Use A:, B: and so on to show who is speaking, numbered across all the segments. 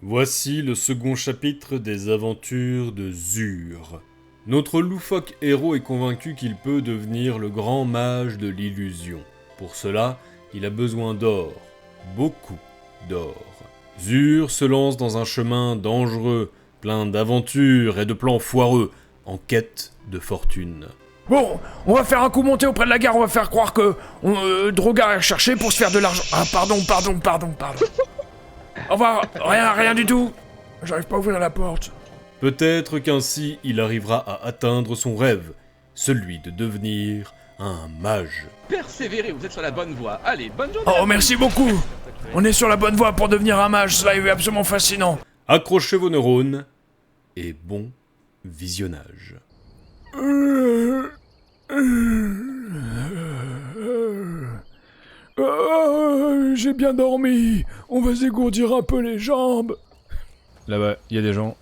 A: Voici le second chapitre des aventures de Zur. Notre loufoque héros est convaincu qu'il peut devenir le grand mage de l'illusion. Pour cela, il a besoin d'or. Beaucoup d'or. Zur se lance dans un chemin dangereux, plein d'aventures et de plans foireux, en quête de fortune.
B: Bon, on va faire un coup monté auprès de la gare, on va faire croire que Drogar est cherché pour se faire de l'argent. Ah, pardon. Au revoir, rien du tout. J'arrive pas à ouvrir la porte.
A: Peut-être qu'ainsi il arrivera à atteindre son rêve, celui de devenir un mage.
C: Persévérez, vous êtes sur la bonne voie. Allez, bonne journée.
B: Oh, merci beaucoup. On est sur la bonne voie pour devenir un mage, cela est absolument fascinant.
A: Accrochez vos neurones et bon visionnage.
B: J'ai bien dormi. On va s'égourdir un peu les jambes.
D: Là-bas, il y a des gens.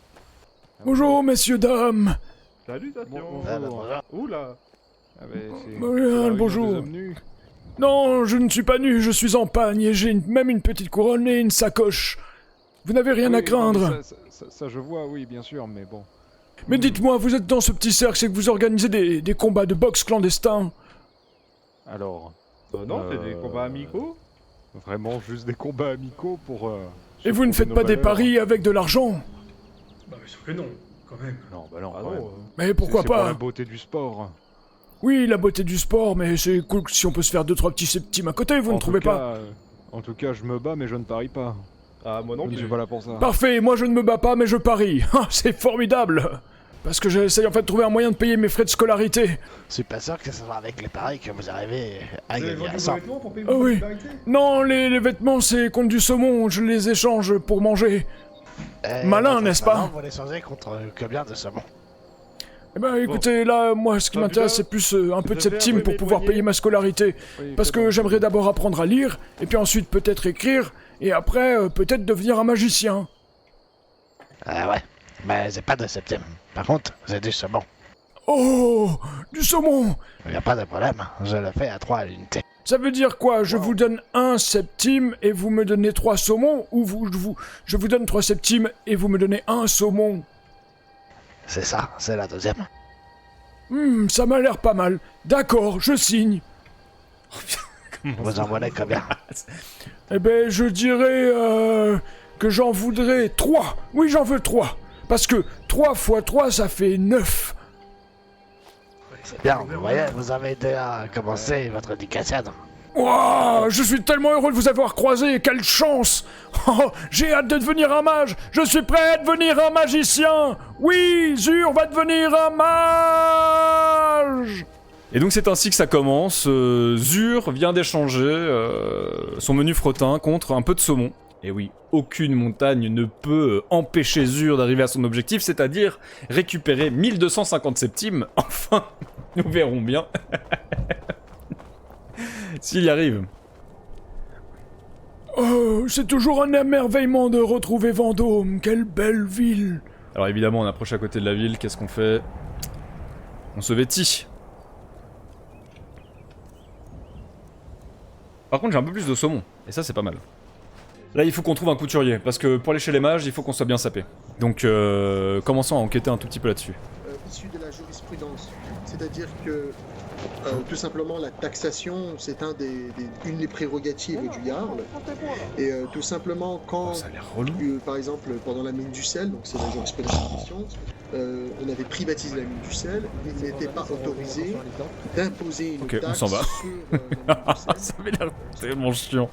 B: Bonjour, messieurs, dames.
E: Salutations. Oula.
D: Ah bah,
B: Bonjour. Non, je ne suis pas nu, je suis en pagne et j'ai même une petite couronne et une sacoche. Vous n'avez rien à craindre.
D: Ça, je vois, oui, bien sûr, mais bon.
B: Mais dites-moi, vous êtes dans ce petit cercle, c'est que vous organisez des combats de boxe clandestins.
D: Alors.
E: Non, c'est des combats amicaux.
D: Vraiment juste des combats amicaux pour.
B: Et vous ne faites pas des paris avec de l'argent?
F: Bah bien sûr que non, quand même.
D: Non, bah non,
E: Ah
D: quand même.
E: non.
B: Mais pourquoi
D: C'est pour la
B: pas?
D: beauté du sport.
B: Oui, la beauté du sport, mais c'est cool si on peut se faire 2-3 petits septimes à côté, vous ne trouvez pas?
D: En tout cas, je me bats, mais je ne parie pas.
E: Ah, moi non
D: Je ne
E: plus.
D: suis pas là pour ça.
B: Parfait, moi je ne me bats pas, mais je parie. Ah, c'est formidable. Parce que j'essaye en fait de trouver un moyen de payer mes frais de scolarité.
G: Je suis pas sûr que ce soit avec les paris que vous arrivez à
F: Vous avez
G: gagner
F: vendu
G: à
F: vos
G: 100.
F: vêtements pour payer
B: Ah
F: vos
B: oui.
F: solidarités?
B: Non, les vêtements c'est contre du saumon, je les échange pour manger. Malin,
G: votre
B: n'est-ce pas?
G: salon, vous les changez contre combien de saumon?
B: Eh ben écoutez, là, moi ce qui
E: Ah,
B: m'intéresse
E: putain.
B: c'est plus un peu de
E: Je vais
B: septime pour pouvoir
E: m'éloigner.
B: payer ma scolarité.
D: Oui,
B: Parce
D: fais
B: que
D: donc.
B: j'aimerais d'abord apprendre à lire, et puis ensuite peut-être écrire, et après peut-être devenir un magicien.
G: Ah ouais, mais j'ai pas de septième. Par contre, j'ai du saumon.
B: Oh, du saumon!
G: Y a pas de problème, je le fais à 3 à l'unité.
B: Ça veut dire quoi? Je vous donne un septime et vous me donnez 3 saumons, ou je vous donne 3 septimes et vous me donnez un saumon?
G: C'est ça, c'est la deuxième.
B: Ça m'a l'air pas mal. D'accord, je signe.
G: Vous en voulez combien?
B: Eh ben, je dirais que j'en voudrais 3. Oui, j'en veux 3. Parce que 3 fois 3, ça fait 9.
G: C'est bien, vous voyez, vous avez déjà commencé votre éducation.
B: Wouah, je suis tellement heureux de vous avoir croisé, quelle chance! Oh, j'ai hâte de devenir un mage, je suis prêt à devenir un magicien! Oui, Zur va devenir un mage!
D: Et donc c'est ainsi que ça commence. Zur vient d'échanger son menu fretin contre un peu de saumon. Et oui, aucune montagne ne peut empêcher Zur d'arriver à son objectif, c'est-à-dire récupérer 1250 septimes. Enfin, nous verrons bien s'il y arrive.
B: Oh, c'est toujours un émerveillement de retrouver Vendôme, quelle belle ville!
D: Alors évidemment, on approche à côté de la ville, qu'est-ce qu'on fait? On se vêtit. Par contre, j'ai un peu plus de saumon, et ça c'est pas mal. Là, il faut qu'on trouve un couturier, parce que pour aller chez les mages, il faut qu'on soit bien sapé. Donc, commençons à enquêter un tout petit peu là-dessus.
H: Issu de la jurisprudence. C'est-à-dire que, tout simplement, la taxation, c'est une des prérogatives du Jarl. Et tout simplement, quand,
D: Oh, ça a l'air relou.
H: par exemple, pendant la mine du sel, donc c'est la jurisprudence en question, on avait privatisé la mine du sel, il n'était pas autorisé d'imposer une
D: Ok, on
H: taxe
D: s'en va.
H: sur la mine du sel.
D: Ça avait l'air tellement chiant.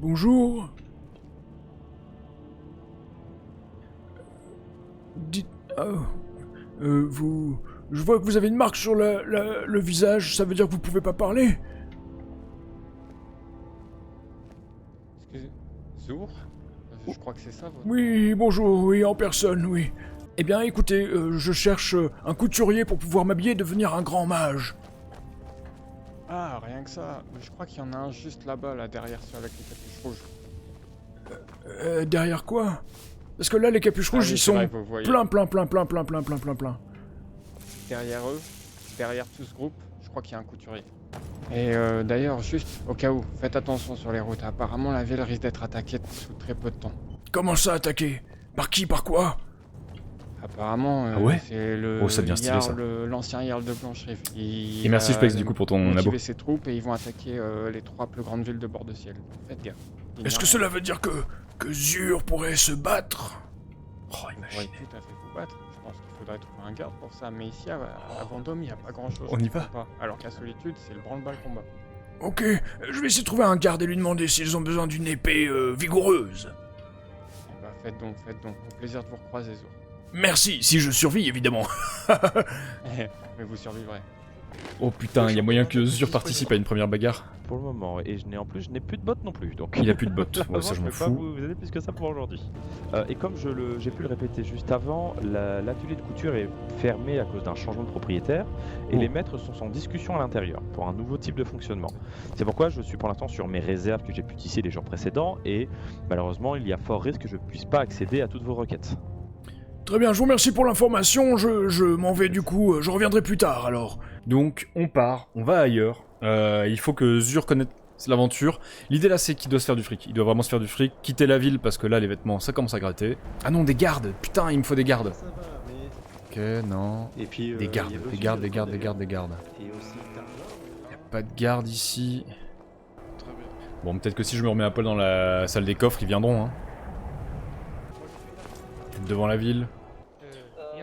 B: Bonjour. Dites... vous... Je vois que vous avez une marque sur le visage, ça veut dire que vous pouvez pas parler?
I: Excusez, Zur? Je crois que c'est ça votre...
B: Oui, bonjour, oui, en personne, oui. Eh bien, écoutez, je cherche un couturier pour pouvoir m'habiller et devenir un grand mage.
I: Ah, rien que ça. Mais je crois qu'il y en a un juste là-bas, là, derrière, celui avec les capuches rouges.
B: Derrière quoi? Parce que là, les capuches rouges,
I: oui,
B: ils
I: c'est
B: sont
I: vrai que vous voyez.
B: plein.
I: derrière eux, derrière tout ce groupe, je crois qu'il y a un couturier. Et d'ailleurs, juste au cas où, faites attention sur les routes. Apparemment, la ville risque d'être attaquée sous très peu de temps.
B: Comment ça, attaquer? Par qui? Par quoi?
I: Apparemment,
D: Ah ouais
I: c'est le
D: Oh, ça devient stylé, ça.
I: l'ancien Jarl de Blancherive.
D: Et merci Spex du coup pour ton abo.
I: motiver ses troupes et ils vont attaquer les 3 plus grandes villes de bord de ciel. Faites gaffe.
B: Est-ce que cela veut dire que Zur pourrait se battre?
D: Oh,
I: pourrait
D: imaginez.
I: tout à fait vous battre? Je pense qu'il faudrait trouver un garde pour ça. Mais ici, à Vendôme, il n'y a pas grand-chose.
D: On y
I: je
D: va
I: crois pas. Alors qu'à Solitude, c'est le branle-bas combat.
B: Ok, je vais essayer de trouver un garde et lui demander s'ils ont besoin d'une épée vigoureuse.
I: Eh bah, faites donc. Au plaisir de vous recroiser, Zur.
B: Merci, si je survis évidemment.
I: Mais vous survivrez.
D: Oh putain, il y a moyen que Zur participe à une première bagarre.
J: Pour le moment, et je n'ai plus de bottes non plus, donc...
D: Il a plus de bottes, ouais, ça je m'en
J: peux pas
D: fous.
J: vous aider plus que ça pour aujourd'hui. Et comme j'ai pu le répéter juste avant, l'atelier de couture est fermé à cause d'un changement de propriétaire, et les maîtres sont en discussion à l'intérieur, pour un nouveau type de fonctionnement. C'est pourquoi je suis pour l'instant sur mes réserves que j'ai pu tisser les jours précédents, et malheureusement, il y a fort risque que je ne puisse pas accéder à toutes vos requêtes.
B: Très bien, je vous remercie pour l'information, je m'en vais du coup, je reviendrai plus tard alors.
D: Donc on part, on va ailleurs. Il faut que Zur connaisse l'aventure. L'idée là c'est qu'il doit se faire du fric. Il doit vraiment se faire du fric, quitter la ville parce que là les vêtements ça commence à gratter. Ah non, des gardes. Putain, il me faut des gardes. Ok, non.
K: Et puis,
D: des gardes, des gardes. Y'a pas de garde ici. Bon, peut-être que si je me remets un peu dans la salle des coffres, ils viendront. Hein. Devant la ville.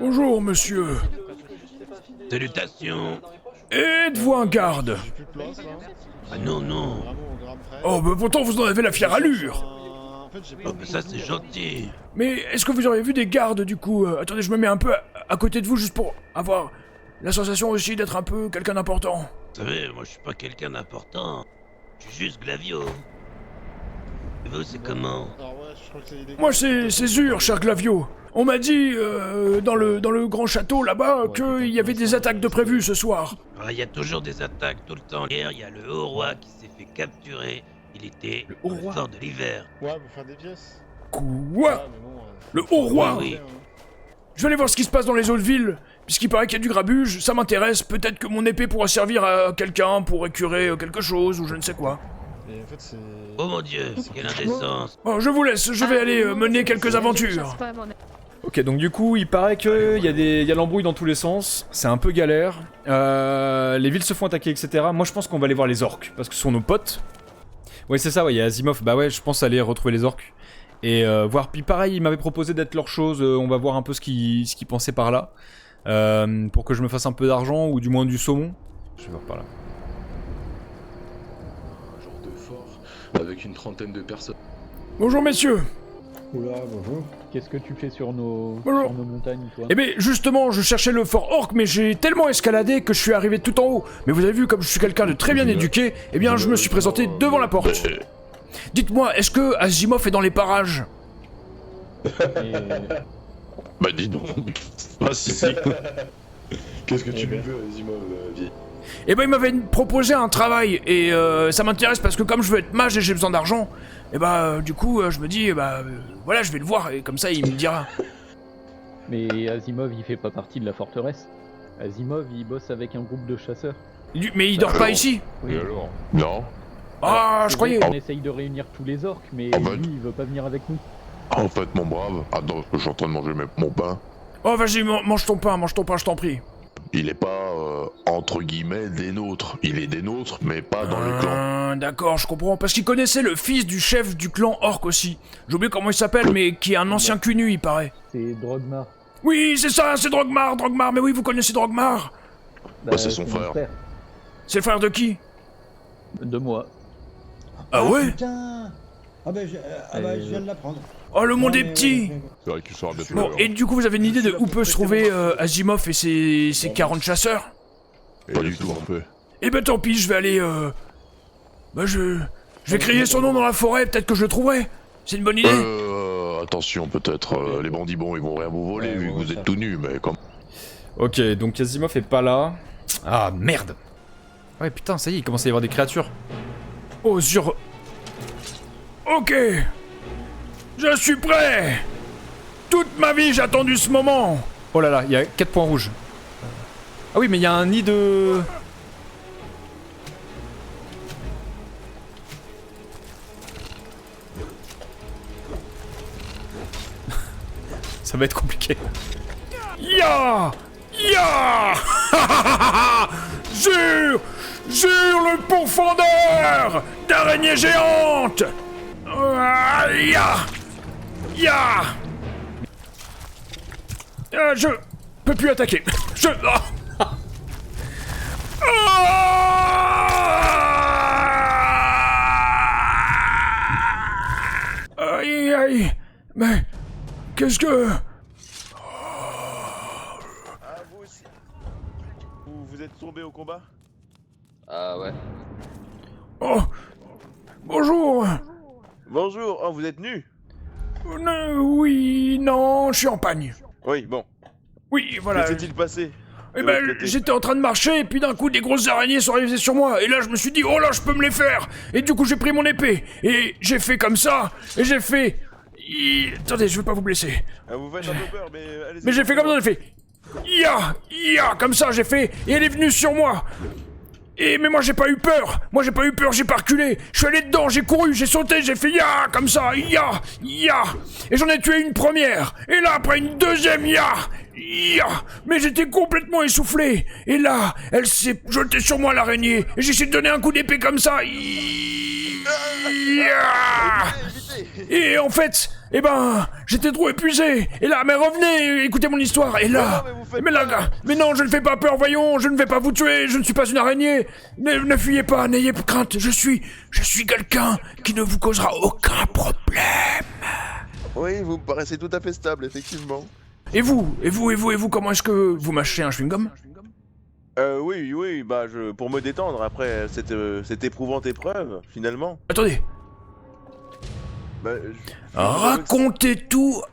B: Bonjour monsieur.
L: Salutations.
B: Êtes-vous un garde?
L: Ah non, non.
B: Oh bah pourtant vous en avez la fière allure.
L: Oh bah ça c'est gentil.
B: Mais est-ce que vous auriez vu des gardes du coup? Attendez, je me mets un peu à côté de vous juste pour avoir la sensation aussi d'être un peu quelqu'un d'important.
L: Vous savez, moi je suis pas quelqu'un d'important. Je suis juste Glavio. Et vous c'est comment?
B: Moi c'est Zur, cher Glavio. On m'a dit dans le grand château là-bas qu'il y avait des attaques de prévues ce soir.
L: Il y a toujours des attaques tout le temps. Hier, il y a le haut roi qui s'est fait capturer. Il était au fort de l'hiver.
E: Ouais, pour faire des pièces.
B: Quoi? Le haut roi?
L: Oui.
B: Je vais aller voir ce qui se passe dans les autres villes. Puisqu'il paraît qu'il y a du grabuge, ça m'intéresse. Peut-être que mon épée pourra servir à quelqu'un pour écurer quelque chose ou je ne sais quoi.
E: Et en fait, c'est...
L: Oh mon dieu, quelle indécence.
B: Oh, je vous laisse, je vais aller mener quelques aventures.
D: Ok, donc du coup, il paraît qu'il y a l'embrouille dans tous les sens, c'est un peu galère, les villes se font attaquer, etc. Moi je pense qu'on va aller voir les orques, parce que ce sont nos potes. Ouais, c'est ça, ouais, il y a Asimov, bah ouais, je pense aller retrouver les orques. Et voir, puis pareil, il m'avait proposé d'être leur chose, on va voir un peu ce qu'il pensait par là. Pour que je me fasse un peu d'argent, ou du moins du saumon. Je vais voir par là.
M: Un genre de fort, avec une trentaine de personnes.
B: Bonjour messieurs.
N: Oula, bonjour. Qu'est-ce que tu fais sur nos montagnes, toi?
B: Eh ben, justement, je cherchais le fort orc, mais j'ai tellement escaladé que je suis arrivé tout en haut. Mais vous avez vu, comme je suis quelqu'un de très bien éduqué, eh bien, je me suis présenté devant la porte. Dites-moi, est-ce que Asimov est dans les parages?
M: Bah dis donc. Ah si. Qu'est-ce que tu lui veux, Asimov, vieille?
B: Eh ben, il m'avait proposé un travail, et ça m'intéresse parce que comme je veux être mage et j'ai besoin d'argent, et bah, du coup, je me dis, voilà, je vais le voir, et comme ça, il me dira.
N: Mais Asimov, il fait pas partie de la forteresse. Asimov, il bosse avec un groupe de chasseurs.
B: Mais il dort pas ici?
M: Oui. Et alors? Non.
B: Ah, je croyais...
N: On essaye de réunir tous les orques, mais lui, il veut pas venir avec nous.
M: En fait, mon brave, attends, je suis en train de manger mon pain.
B: Oh, vas-y, mange ton pain, je t'en prie.
M: Il est pas, entre guillemets, des nôtres. Il est des nôtres, mais pas dans le clan.
B: D'accord, je comprends. Parce qu'il connaissait le fils du chef du clan orc aussi. J'ai oublié comment il s'appelle, mais qui est un ancien cul-nu, il paraît.
N: C'est Drogmar.
B: Oui, c'est ça, c'est Drogmar. Mais oui, vous connaissez Drogmar?
M: Bah, c'est son frère.
B: C'est le frère de qui?
N: De moi.
B: Ah ouais?
O: Putain. Ah bah, je viens de l'apprendre.
B: Oh, le monde est petit.
M: C'est vrai qu'il sera bien.
B: Bon, et du coup, vous avez une idée de où peut se trouver Asimov et ses 40 chasseurs?
M: Pas du tout, un peu.
B: Eh ben tant pis, je vais aller... Bah je vais crier son nom dans la forêt, peut-être que je le trouverai. C'est une bonne idée.
M: Attention, peut-être, les bandits bons, ils vont rien vous voler, vu que vous êtes tout nus, mais comme...
D: Ok, donc Asimov est pas là. Ah, merde. Ouais, putain, ça y est, il commence à y avoir des créatures.
B: Oh, sur... Ok. Je suis prêt. Toute ma vie, j'ai attendu ce moment.
D: Oh là là, il y a 4 points rouges. Ah oui, mais il y a un nid de... Ça va être compliqué.
B: Ya! Ya! Zur le pourfendeur d'araignées géantes! Ya! Ya! Je peux plus attaquer. Aïe aïe! Mais qu'est-ce que...
M: Vous aussi. Vous êtes tombé au combat?
C: Ah ouais.
B: Oh! Bonjour!
M: Bonjour, oh vous êtes nu?
B: Oui, non, je suis en pagne.
M: Oui, bon.
B: Oui, voilà.
M: Que s'est-il passé?
B: Eh ben, j'étais en train de marcher, et puis d'un coup, des grosses araignées sont arrivées sur moi, et là, je me suis dit, oh là, je peux me les faire! Et du coup, j'ai pris mon épée, et j'ai fait comme ça, et j'ai fait... Attendez, je veux pas vous blesser.
M: Ah, vous faites un peu peur, mais allez-y.
B: Mais j'ai fait comme ça, j'ai fait... Ya, comme ça, j'ai fait, et elle est venue sur moi! Mais moi j'ai pas eu peur, j'ai pas reculé, je suis allé dedans, j'ai couru, j'ai sauté, j'ai fait ya, comme ça, ya, et j'en ai tué une première, et là après une deuxième ya, mais j'étais complètement essoufflé, et là, elle s'est jetée sur moi l'araignée, et j'ai essayé de donner un coup d'épée comme ça, et en fait, eh ben, j'étais trop épuisé. Et là, mais revenez, écoutez mon histoire. Et là, mais non, je ne fais pas peur, voyons, je ne vais pas vous tuer, je ne suis pas une araignée. Ne fuyez pas, n'ayez pas crainte, je suis quelqu'un qui ne vous causera aucun problème.
M: Oui, vous me paraissez tout à fait stable, effectivement.
B: Et vous, comment est-ce que vous mâchez un chewing-gum?
M: Oui, bah, pour me détendre après cette éprouvante épreuve, finalement.
B: Attendez.
M: Bah,
B: racontez tout,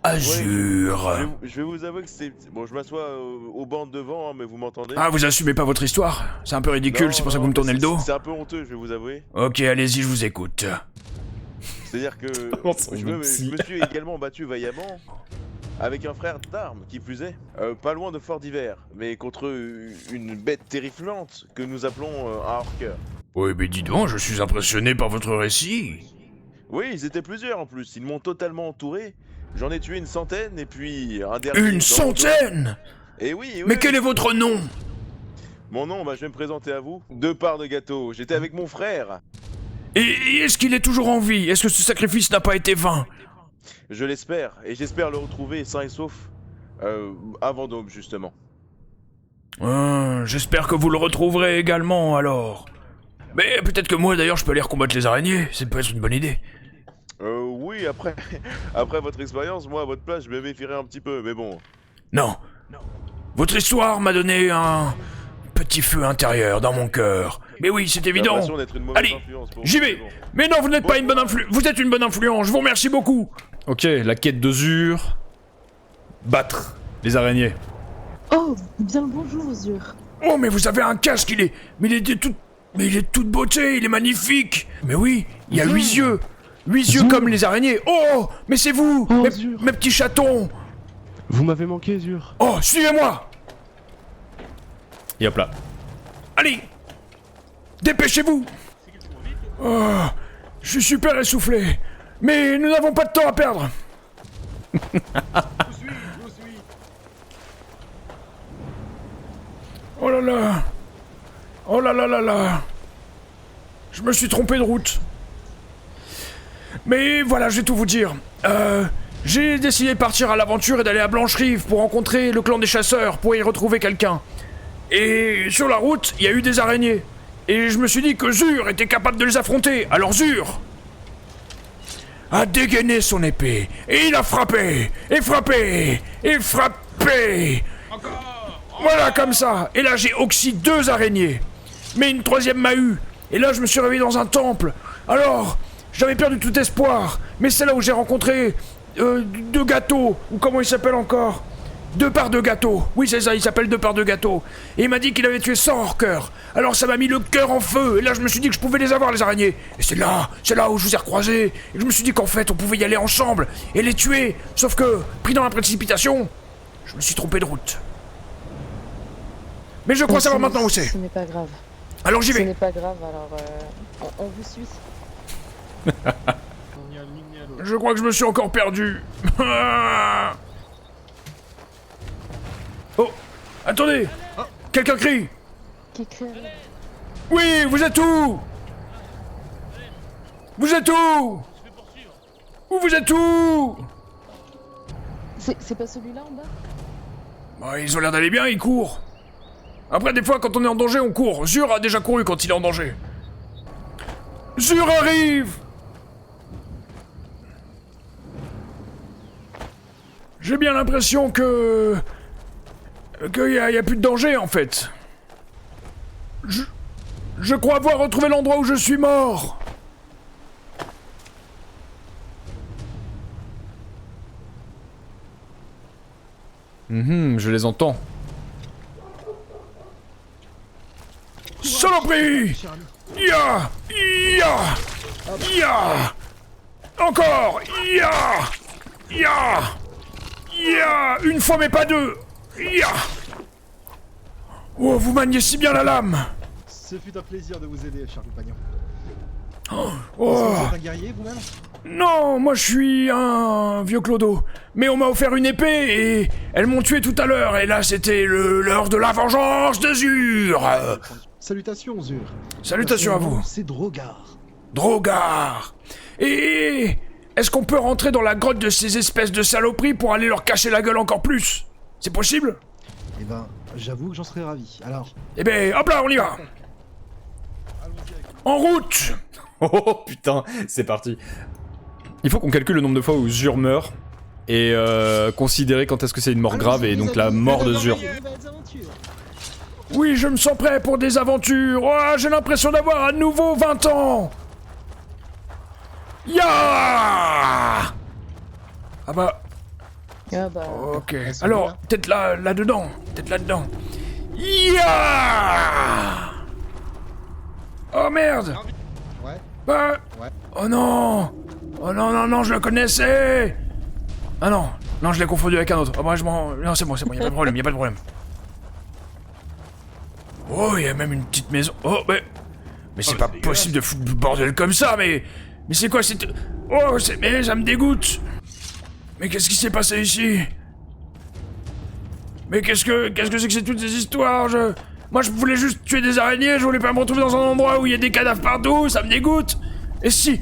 B: Azur.
M: Ouais, je vais vous avouer que c'est... Bon, je m'assois au banc de devant, hein, mais vous m'entendez?
B: Ah, vous assumez pas votre histoire? C'est un peu ridicule, c'est pour ça que vous me tournez le dos?
M: C'est un peu honteux, je vais vous avouer.
B: Ok, allez-y, je vous écoute.
M: C'est-à-dire que je me suis également battu vaillamment avec un frère d'armes, qui plus est, pas loin de Fort d'Hiver, mais contre une bête terrifiante que nous appelons un Orker.
B: Oui, mais dis donc, je suis impressionné par votre récit.
M: Oui, ils étaient plusieurs en plus, ils m'ont totalement entouré. J'en ai tué une centaine et puis un dernier...
B: Une centaine?
M: Et oui.
B: Mais quel est votre nom?
M: Mon nom, bah je vais me présenter à vous. 2 parts de gâteau, j'étais avec mon frère.
B: Et est-ce qu'il est toujours en vie? Est-ce que ce sacrifice n'a pas été vain?
M: Je l'espère, et j'espère le retrouver sain et sauf avant d'aube justement.
B: J'espère que vous le retrouverez également alors. Mais peut-être que moi d'ailleurs je peux aller combattre les araignées, ça peut être une bonne idée.
M: Oui, après votre expérience, moi à votre place je me méfierais un petit peu, mais bon.
B: Non. Votre histoire m'a donné un petit feu intérieur dans mon cœur. Mais oui, c'est évident. Allez, j'y vais. Mais non, vous n'êtes pas une bonne influence. Vous êtes une bonne influence. Je vous remercie beaucoup.
D: Ok, la quête de Zur. Battre les araignées.
K: Oh, bien le bonjour, Zur.
B: Oh, mais vous avez un casque, il est de toute beauté, il est magnifique. Mais oui, il y a 8 yeux. 8 yeux comme les araignées. Oh, mais c'est vous, mes petits chatons.
P: Vous m'avez manqué, Zur.
B: Oh, suivez-moi.
D: Et hop là.
B: Allez, dépêchez-vous. Oh, je suis super essoufflé. Mais nous n'avons pas de temps à perdre.
M: Je vous suis.
B: Oh là là. Oh là là là là. Je me suis trompé de route. Mais voilà, je vais tout vous dire. J'ai décidé de partir à l'aventure et d'aller à Blanche-Rive pour rencontrer le clan des chasseurs, pour y retrouver quelqu'un. Et sur la route, il y a eu des araignées. Et je me suis dit que Zur était capable de les affronter. Alors Zur a dégainé son épée. Et il a frappé. Et frappé. Et frappé. Voilà, comme ça. Et là, j'ai oxy 2 araignées. Mais une 3e m'a eu. Et là, je me suis réveillé dans un temple. Alors, j'avais perdu tout espoir. Mais c'est là où j'ai rencontré 2 gâteaux. Ou comment il s'appelle encore? 2 parts de gâteau. Oui, c'est ça, il s'appelle 2 parts de gâteau. Et il m'a dit qu'il avait tué 100 orkers. Alors ça m'a mis le cœur en feu. Et là, je me suis dit que je pouvais les avoir, les araignées. Et c'est là où je vous ai recroisés. Et je me suis dit qu'en fait, on pouvait y aller ensemble et les tuer. Sauf que, pris dans la précipitation, je me suis trompé de route. Mais je crois savoir maintenant où c'est.
K: Ce n'est pas grave.
B: Alors j'y
K: Ce
B: vais.
K: n'est pas grave, alors on vous suit.
B: Je crois que je me suis encore perdu. Oh, attendez. Quelqu'un crie.
K: Qui crie alors?
B: Oui, vous êtes où? Vous êtes où? Où vous êtes où?
K: C'est pas celui-là en bas?
B: Bah, ils ont l'air d'aller bien, ils courent. Après, des fois, quand on est en danger, on court. Zur a déjà couru quand il est en danger. Zur arrive! J'ai bien l'impression que... qu'il y a plus de danger, en fait. Je crois avoir retrouvé l'endroit où je suis mort.
D: Je les entends.
B: Saloperie! Ya! Ya! Ya! Encore! Ya! Ya! Ya! Une fois mais pas deux! Ya! Oh, vous maniez si bien la lame!
E: Ce fut un plaisir de vous aider, cher compagnon.
B: Oh!
E: Est-ce que vous êtes un guerrier vous-même?
B: Non, moi je suis un vieux clodo. Mais on m'a offert une épée et elles m'ont tué tout à l'heure. Et là c'était l'heure de la vengeance de Zur.
E: Salutations, Zur.
B: Salutations à vous.
E: C'est Drogar.
B: Drogar. Et est-ce qu'on peut rentrer dans la grotte de ces espèces de saloperies pour aller leur cacher la gueule encore plus? C'est possible?
E: Eh ben, j'avoue que j'en serais ravi. Alors...
B: Eh ben, hop là, on y va. En route.
D: Oh putain, c'est parti. Il faut qu'on calcule le nombre de fois où Zur meurt et considérer quand est-ce que c'est une mort grave et donc la mort de Zur.
B: Oui, je me sens prêt pour des aventures. Oh, j'ai l'impression d'avoir à nouveau 20 ans. Ya! Ah bah... Ok. Alors, peut-être là-dedans. Peut-être là-dedans. Ya! Oh merde!
E: Ouais.
B: Bah...
E: Ouais.
B: Oh non! Oh non, non, non, je le connaissais! Ah non, non, je l'ai confondu avec un autre. Oh, bah, non, c'est bon, y'a pas de problème, y'a pas de problème. Oh, il y a même une petite maison. Oh, mais c'est pas possible de foutre du bordel comme ça, mais c'est quoi cette... Oh, mais ça me dégoûte. Mais qu'est-ce qui s'est passé ici? Mais qu'est-ce que c'est que c'est toutes ces histoires? Moi, je voulais juste tuer des araignées, je voulais pas me retrouver dans un endroit où il y a des cadavres partout, ça me dégoûte. Et si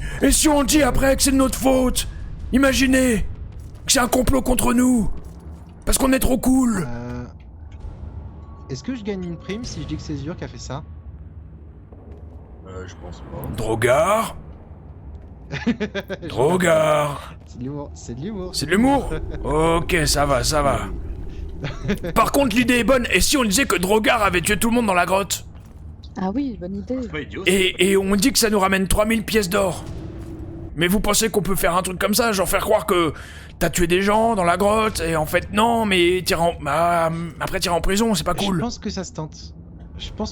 B: on dit après que c'est de notre faute? Imaginez que c'est un complot contre nous. Parce qu'on est trop cool.
E: Est-ce que je gagne une prime si je dis que c'est Zur qui a fait ça?
Q: Je pense pas.
B: Drogar. Drogar.
E: C'est de l'humour, c'est de l'humour.
B: C'est de l'humour? Ok, ça va. Par contre, l'idée est bonne, et si on disait que Drogar avait tué tout le monde dans la grotte?
K: Ah oui, bonne idée.
B: Et on dit que ça nous ramène 3000 pièces d'or. Mais vous pensez qu'on peut faire un truc comme ça, genre faire croire que t'as tué des gens dans la grotte, et en fait non, mais après tirer en prison, c'est pas cool.
E: Je pense que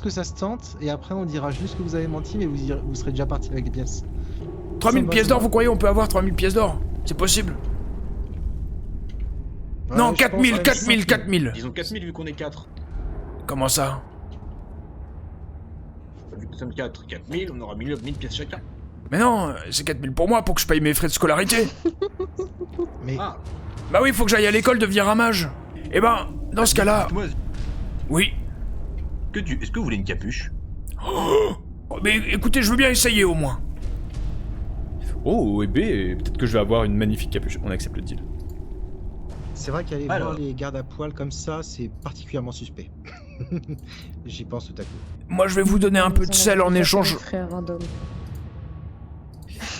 E: ça se tente. Et après on dira juste que vous avez menti, mais vous serez déjà parti avec des pièces.
B: 3000 pièces d'or, vous croyez on peut avoir 3000 pièces d'or? C'est possible? Ouais, non, 4000.
Q: Disons 4000 vu qu'on est 4.
B: Comment ça?
Q: Vu que nous sommes 4000, on aura 1000 pièces chacun.
B: Mais non, c'est 4000 pour moi, pour que je paye mes frais de scolarité.
E: Mais...
B: Bah oui, faut que j'aille à l'école devenir un mage. Eh ben, dans ce cas-là... Oui.
Q: Est-ce que vous voulez une capuche?
B: Mais écoutez, je veux bien essayer au moins.
D: Oh, et peut-être que je vais avoir une magnifique capuche. On accepte le deal.
E: C'est vrai qu'aller voir les gardes à poil comme ça, c'est particulièrement suspect. J'y pense tout à coup.
B: Moi, je vais vous donner un peu de sel en échange.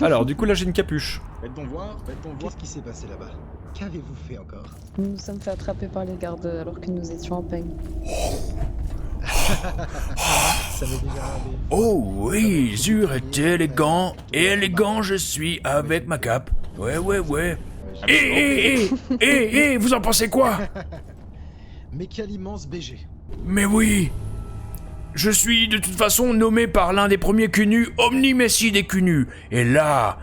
D: Alors, du coup, là, j'ai une capuche.
Q: Faites donc voir.
E: Qu'est-ce qui s'est passé là-bas? Qu'avez-vous fait encore?
K: Nous nous sommes fait attraper par les gardes alors que nous étions en peigne.
E: Ça m'est déjà arrivé.
B: Oh oui, Zur est élégant. Élégant je suis avec ma cape. Ouais. Vous en pensez quoi?
E: Mais quel immense BG.
B: Mais oui. Je suis de toute façon nommé par l'un des premiers cunus, Omni-Messie des cunus. Et là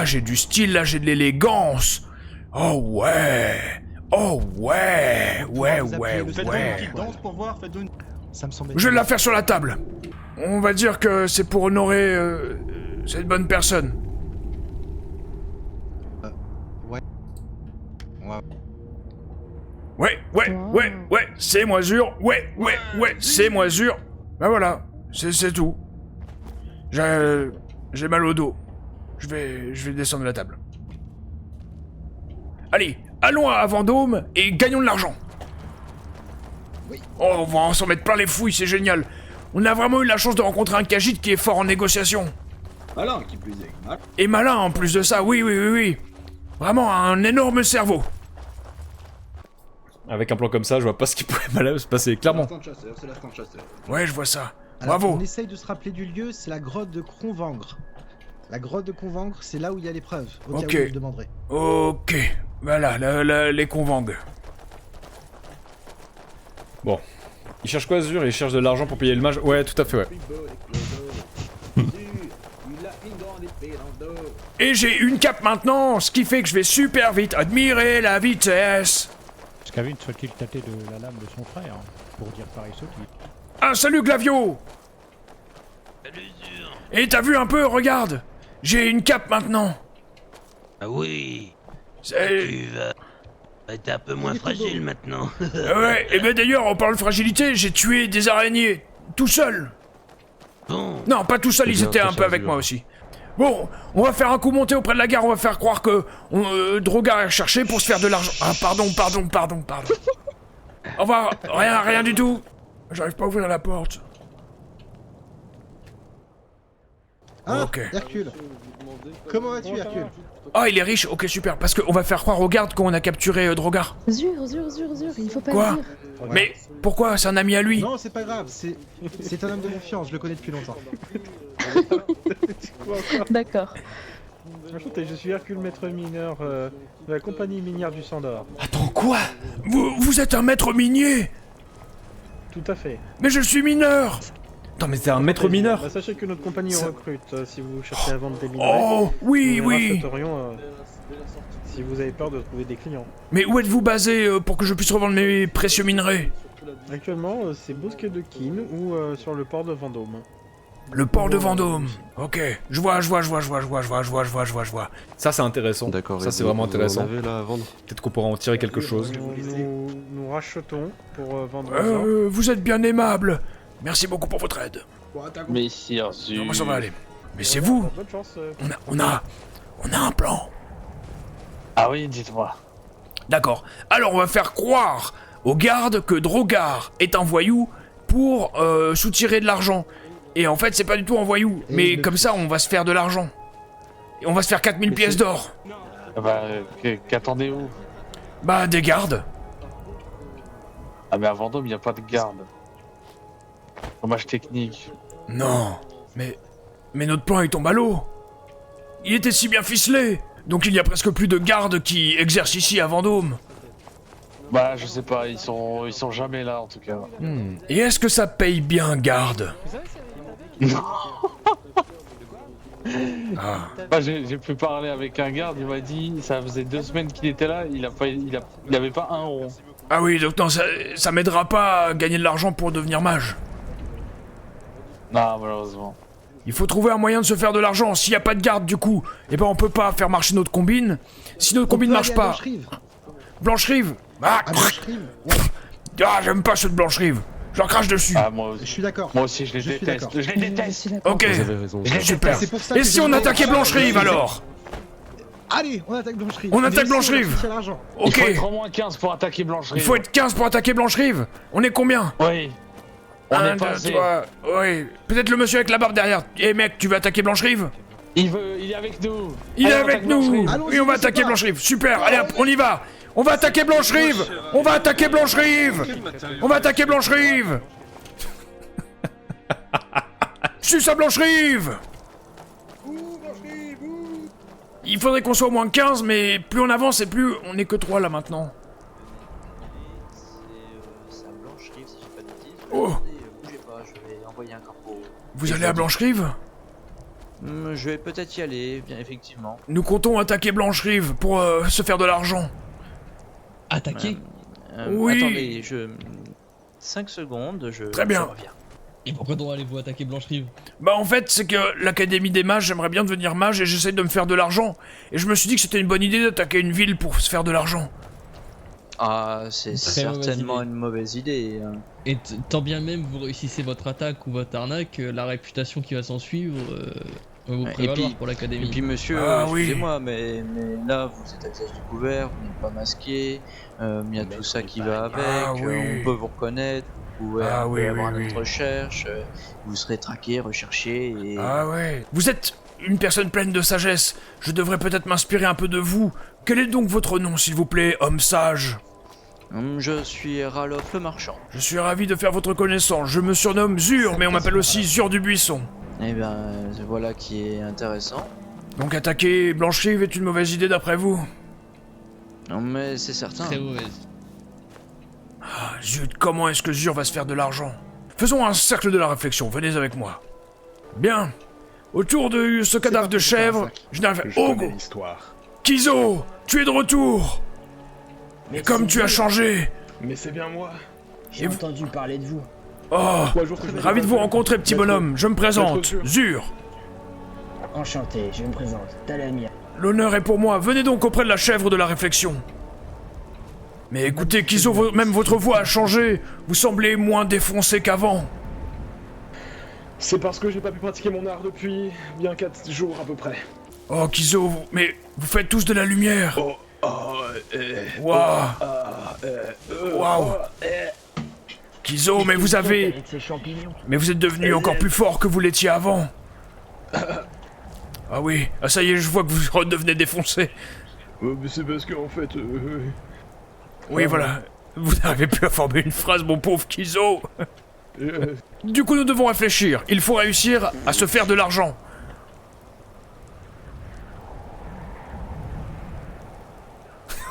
B: j'ai du style, là j'ai de l'élégance. Oh ouais.
Q: Faites donc une petite danse pour voir,
E: Ça me semble.
B: Je vais la faire sur la table. On va dire que c'est pour honorer cette bonne personne. Ouais, c'est moi sûr. Ouais, c'est moi sûr. Bah voilà, c'est tout. J'ai mal au dos. Je vais descendre de la table. Allez, allons à Vendôme et gagnons de l'argent. Oh, on va s'en mettre plein les fouilles, c'est génial. On a vraiment eu la chance de rencontrer un Khajiit qui est fort en négociation.
Q: Malin, qui plus est.
B: Et malin en plus de ça, oui. Vraiment un énorme cerveau.
D: Avec un plan comme ça, je vois pas ce qui pourrait mal se passer, clairement.
Q: C'est l'instant chasseur.
B: Ouais, je vois ça.
E: Alors,
B: Bravo.
E: on essaye de se rappeler du lieu, c'est la grotte de Convangre. La grotte de Convangre, c'est là où il y a l'épreuve. Au cas où vous me demanderez.
B: Ok. Voilà, les convangues.
D: Bon. Il cherche quoi, Azur? Il cherche de l'argent pour payer le mage? Ouais, tout à fait, ouais.
B: Et j'ai une cape maintenant, ce qui fait que je vais super vite. Admirez la vitesse.
R: Skavin soit-il tâté de la lame de son frère, pour dire pareil ce qui.
B: Ah, salut Glavio.
L: Salut Zur.
B: Et t'as vu un peu, regarde. J'ai une cape maintenant.
L: Ah oui. Tu vas être un peu moins fragile maintenant.
B: Ouais, et ben d'ailleurs, en parlant de fragilité, j'ai tué des araignées. Tout seul.
L: Bon.
B: Non, pas tout seul, ils étaient un peu avec moi aussi. Bon, on va faire un coup monté auprès de la gare, on va faire croire que Drogar est cherché pour se faire de l'argent. Ah, pardon. Au revoir, rien du tout. J'arrive pas à ouvrir la porte.
E: Ah,
B: ok.
E: Hercule. Comment vas-tu, Hercule?
B: Ah, il est riche, ok, super, parce qu'on va faire croire aux gardes qu'on a capturé Drogar.
K: Zur, il faut pas
B: Quoi?
K: le dire.
B: Mais pourquoi? C'est un ami à lui.
E: Non, c'est pas grave, c'est un homme de confiance, je le connais depuis longtemps.
K: D'accord.
R: Enchanté, je suis Hercule, maître mineur de la compagnie minière du Sandor.
B: Attends, quoi? Vous êtes un maître minier?
R: Tout à fait.
B: Mais je suis mineur.
D: Attends, mais c'est un maître mineur?
R: Bah, sachez que notre compagnie recrute si vous cherchez à vendre des minerais.
B: Oh, oui.
R: Si vous avez peur de trouver des clients.
B: Mais où êtes-vous basé pour que je puisse revendre mes précieux minerais?
R: Actuellement, c'est Bosquet de Keene ou sur le port de Vendôme.
B: Le port de Vendôme. Ok, je vois.
D: Ça, c'est intéressant.
P: D'accord.
D: Ça, c'est vraiment intéressant.
P: Vous en avez là à vendre?
D: Peut-être qu'on pourra en tirer quelque chose.
R: Nous rachetons pour vendre
B: vous êtes bien aimable. Merci beaucoup pour votre aide.
C: Messire Zur.
B: Comment ça va aller? Mais c'est vous.
R: Bonne chance.
B: On a un plan.
C: Ah oui, dites-moi.
B: D'accord. Alors on va faire croire aux gardes que Drogar est un voyou pour soutirer de l'argent. Et en fait, c'est pas du tout un voyou. Mais comme ça, on va se faire de l'argent. Et on va se faire 4000 pièces d'or.
C: Bah, qu'attendez-vous?
B: Bah, des gardes.
C: Ah, mais à Vendôme, y a pas de garde. Dommage technique.
B: Non. Mais notre plan, il tombe à l'eau. Il était si bien ficelé. Donc il y a presque plus de gardes qui exercent ici à Vendôme.
C: Bah, je sais pas, ils sont jamais là en tout cas.
B: Et est-ce que ça paye bien, garde?
C: Ah. Bah, j'ai pu parler avec un garde, il m'a dit, ça faisait 2 semaines qu'il était là, il avait pas 1 euro.
B: Ah oui, donc non, ça m'aidera pas à gagner de l'argent pour devenir mage.
C: Non, malheureusement.
B: Il faut trouver un moyen de se faire de l'argent. S'il y a pas de garde, du coup, eh ben on peut pas faire marcher notre combine. Si notre combine marche pas... Blancherive. Ah, j'aime pas ceux de Blancherive. Je leur crache dessus.
C: Ah, moi aussi.
E: Je suis d'accord.
C: Moi aussi, je les déteste. Je les déteste.
B: Ok.
P: Vous avez raison.
B: Super. Et si on attaquait Blancherive alors?
E: Allez, on attaque Blancherive.
B: On attaque Blancherive. Ok.
C: Il faut être au moins 15 pour attaquer Blancherive.
B: Il faut être 15 pour attaquer Blancherive. On est combien?
C: Oui. On
B: 1,
C: est pas
B: 2, 3. Oui. Peut-être le monsieur avec la barbe derrière. Eh mec, tu veux attaquer Blancherive?
C: Il est avec nous.
B: Il est avec nous. Oui, on va attaquer Blancherive. Super. Allez hop, on y va. On va attaquer Blancherive. On va attaquer Blancherive. On va attaquer Blancherive. Suce à Blancherive. Il faudrait qu'on soit au moins 15, mais plus on avance et plus on est que 3 là maintenant. Oh. Vous allez à Blancherive?
S: Je vais peut-être y aller, bien effectivement.
B: Nous comptons attaquer Blancherive pour se faire de l'argent.
S: Attaquer
B: Oui.
S: Attendez, 5 secondes, je
B: Très bien.
S: reviens.
T: Et pourquoi donc allez-vous attaquer Blanche-Rive?
B: Bah en fait, c'est que l'Académie des Mages, j'aimerais bien devenir mage et j'essaie de me faire de l'argent. Et je me suis dit que c'était une bonne idée d'attaquer une ville pour se faire de l'argent.
S: Ah, c'est
T: Très mauvaise
S: certainement
T: idée.
S: une mauvaise idée. Hein.
T: Et tant bien même vous réussissez votre attaque ou votre arnaque, la réputation qui va s'en suivre va vous prévaloir pour l'académie.
S: Et puis monsieur, excusez-moi, mais là vous êtes à visage découvert, vous n'êtes pas masqué, il y a tout ça qui va avec, on peut vous reconnaître, vous pouvez avoir notre recherche, vous serez traqué, recherché et...
B: Ah ouais. Vous êtes une personne pleine de sagesse. Je devrais peut-être m'inspirer un peu de vous. Quel est donc votre nom, s'il vous plaît, homme sage?
S: Je suis Ralof le marchand.
B: Je suis ravi de faire votre connaissance. Je me surnomme Zur, mais on m'appelle aussi Zur du Buisson.
S: Eh bien, voilà qui est intéressant.
B: Donc attaquer Blanche-Rive est une mauvaise idée d'après vous?
S: Non mais c'est certain.
T: Très mauvaise.
B: Ah, zut, comment est-ce que Zur va se faire de l'argent? Faisons un cercle de la réflexion, venez avec moi. Bien. Autour de ce cadavre de chèvre, je n'arrive... Oh, Kizo, tu es de retour. Et comme tu as changé...
P: Mais c'est bien moi.
O: J'ai entendu parler de vous.
B: Oh, ravi de vous rencontrer, petit bonhomme. Je me présente, Zur.
O: Enchanté, je me présente, Talamir.
B: L'honneur est pour moi. Venez donc auprès de la chèvre de la réflexion. Mais écoutez, Kizo, même votre voix a changé. Vous semblez moins défoncé qu'avant.
P: C'est parce que j'ai pas pu pratiquer mon art depuis bien 4 jours à peu près.
B: Oh, Kizo, mais vous faites tous de la lumière. Waouh. Waouh. Kizo, mais vous avez... Mais vous êtes devenu encore plus fort que vous l'étiez avant. Ah oui, ah ça y est, je vois que vous redevenez défoncé.
P: Mais c'est parce que en fait...
B: Oui, voilà. Vous n'arrivez plus à former une phrase, mon pauvre Kizo. Du coup, nous devons réfléchir. Il faut réussir à se faire de l'argent.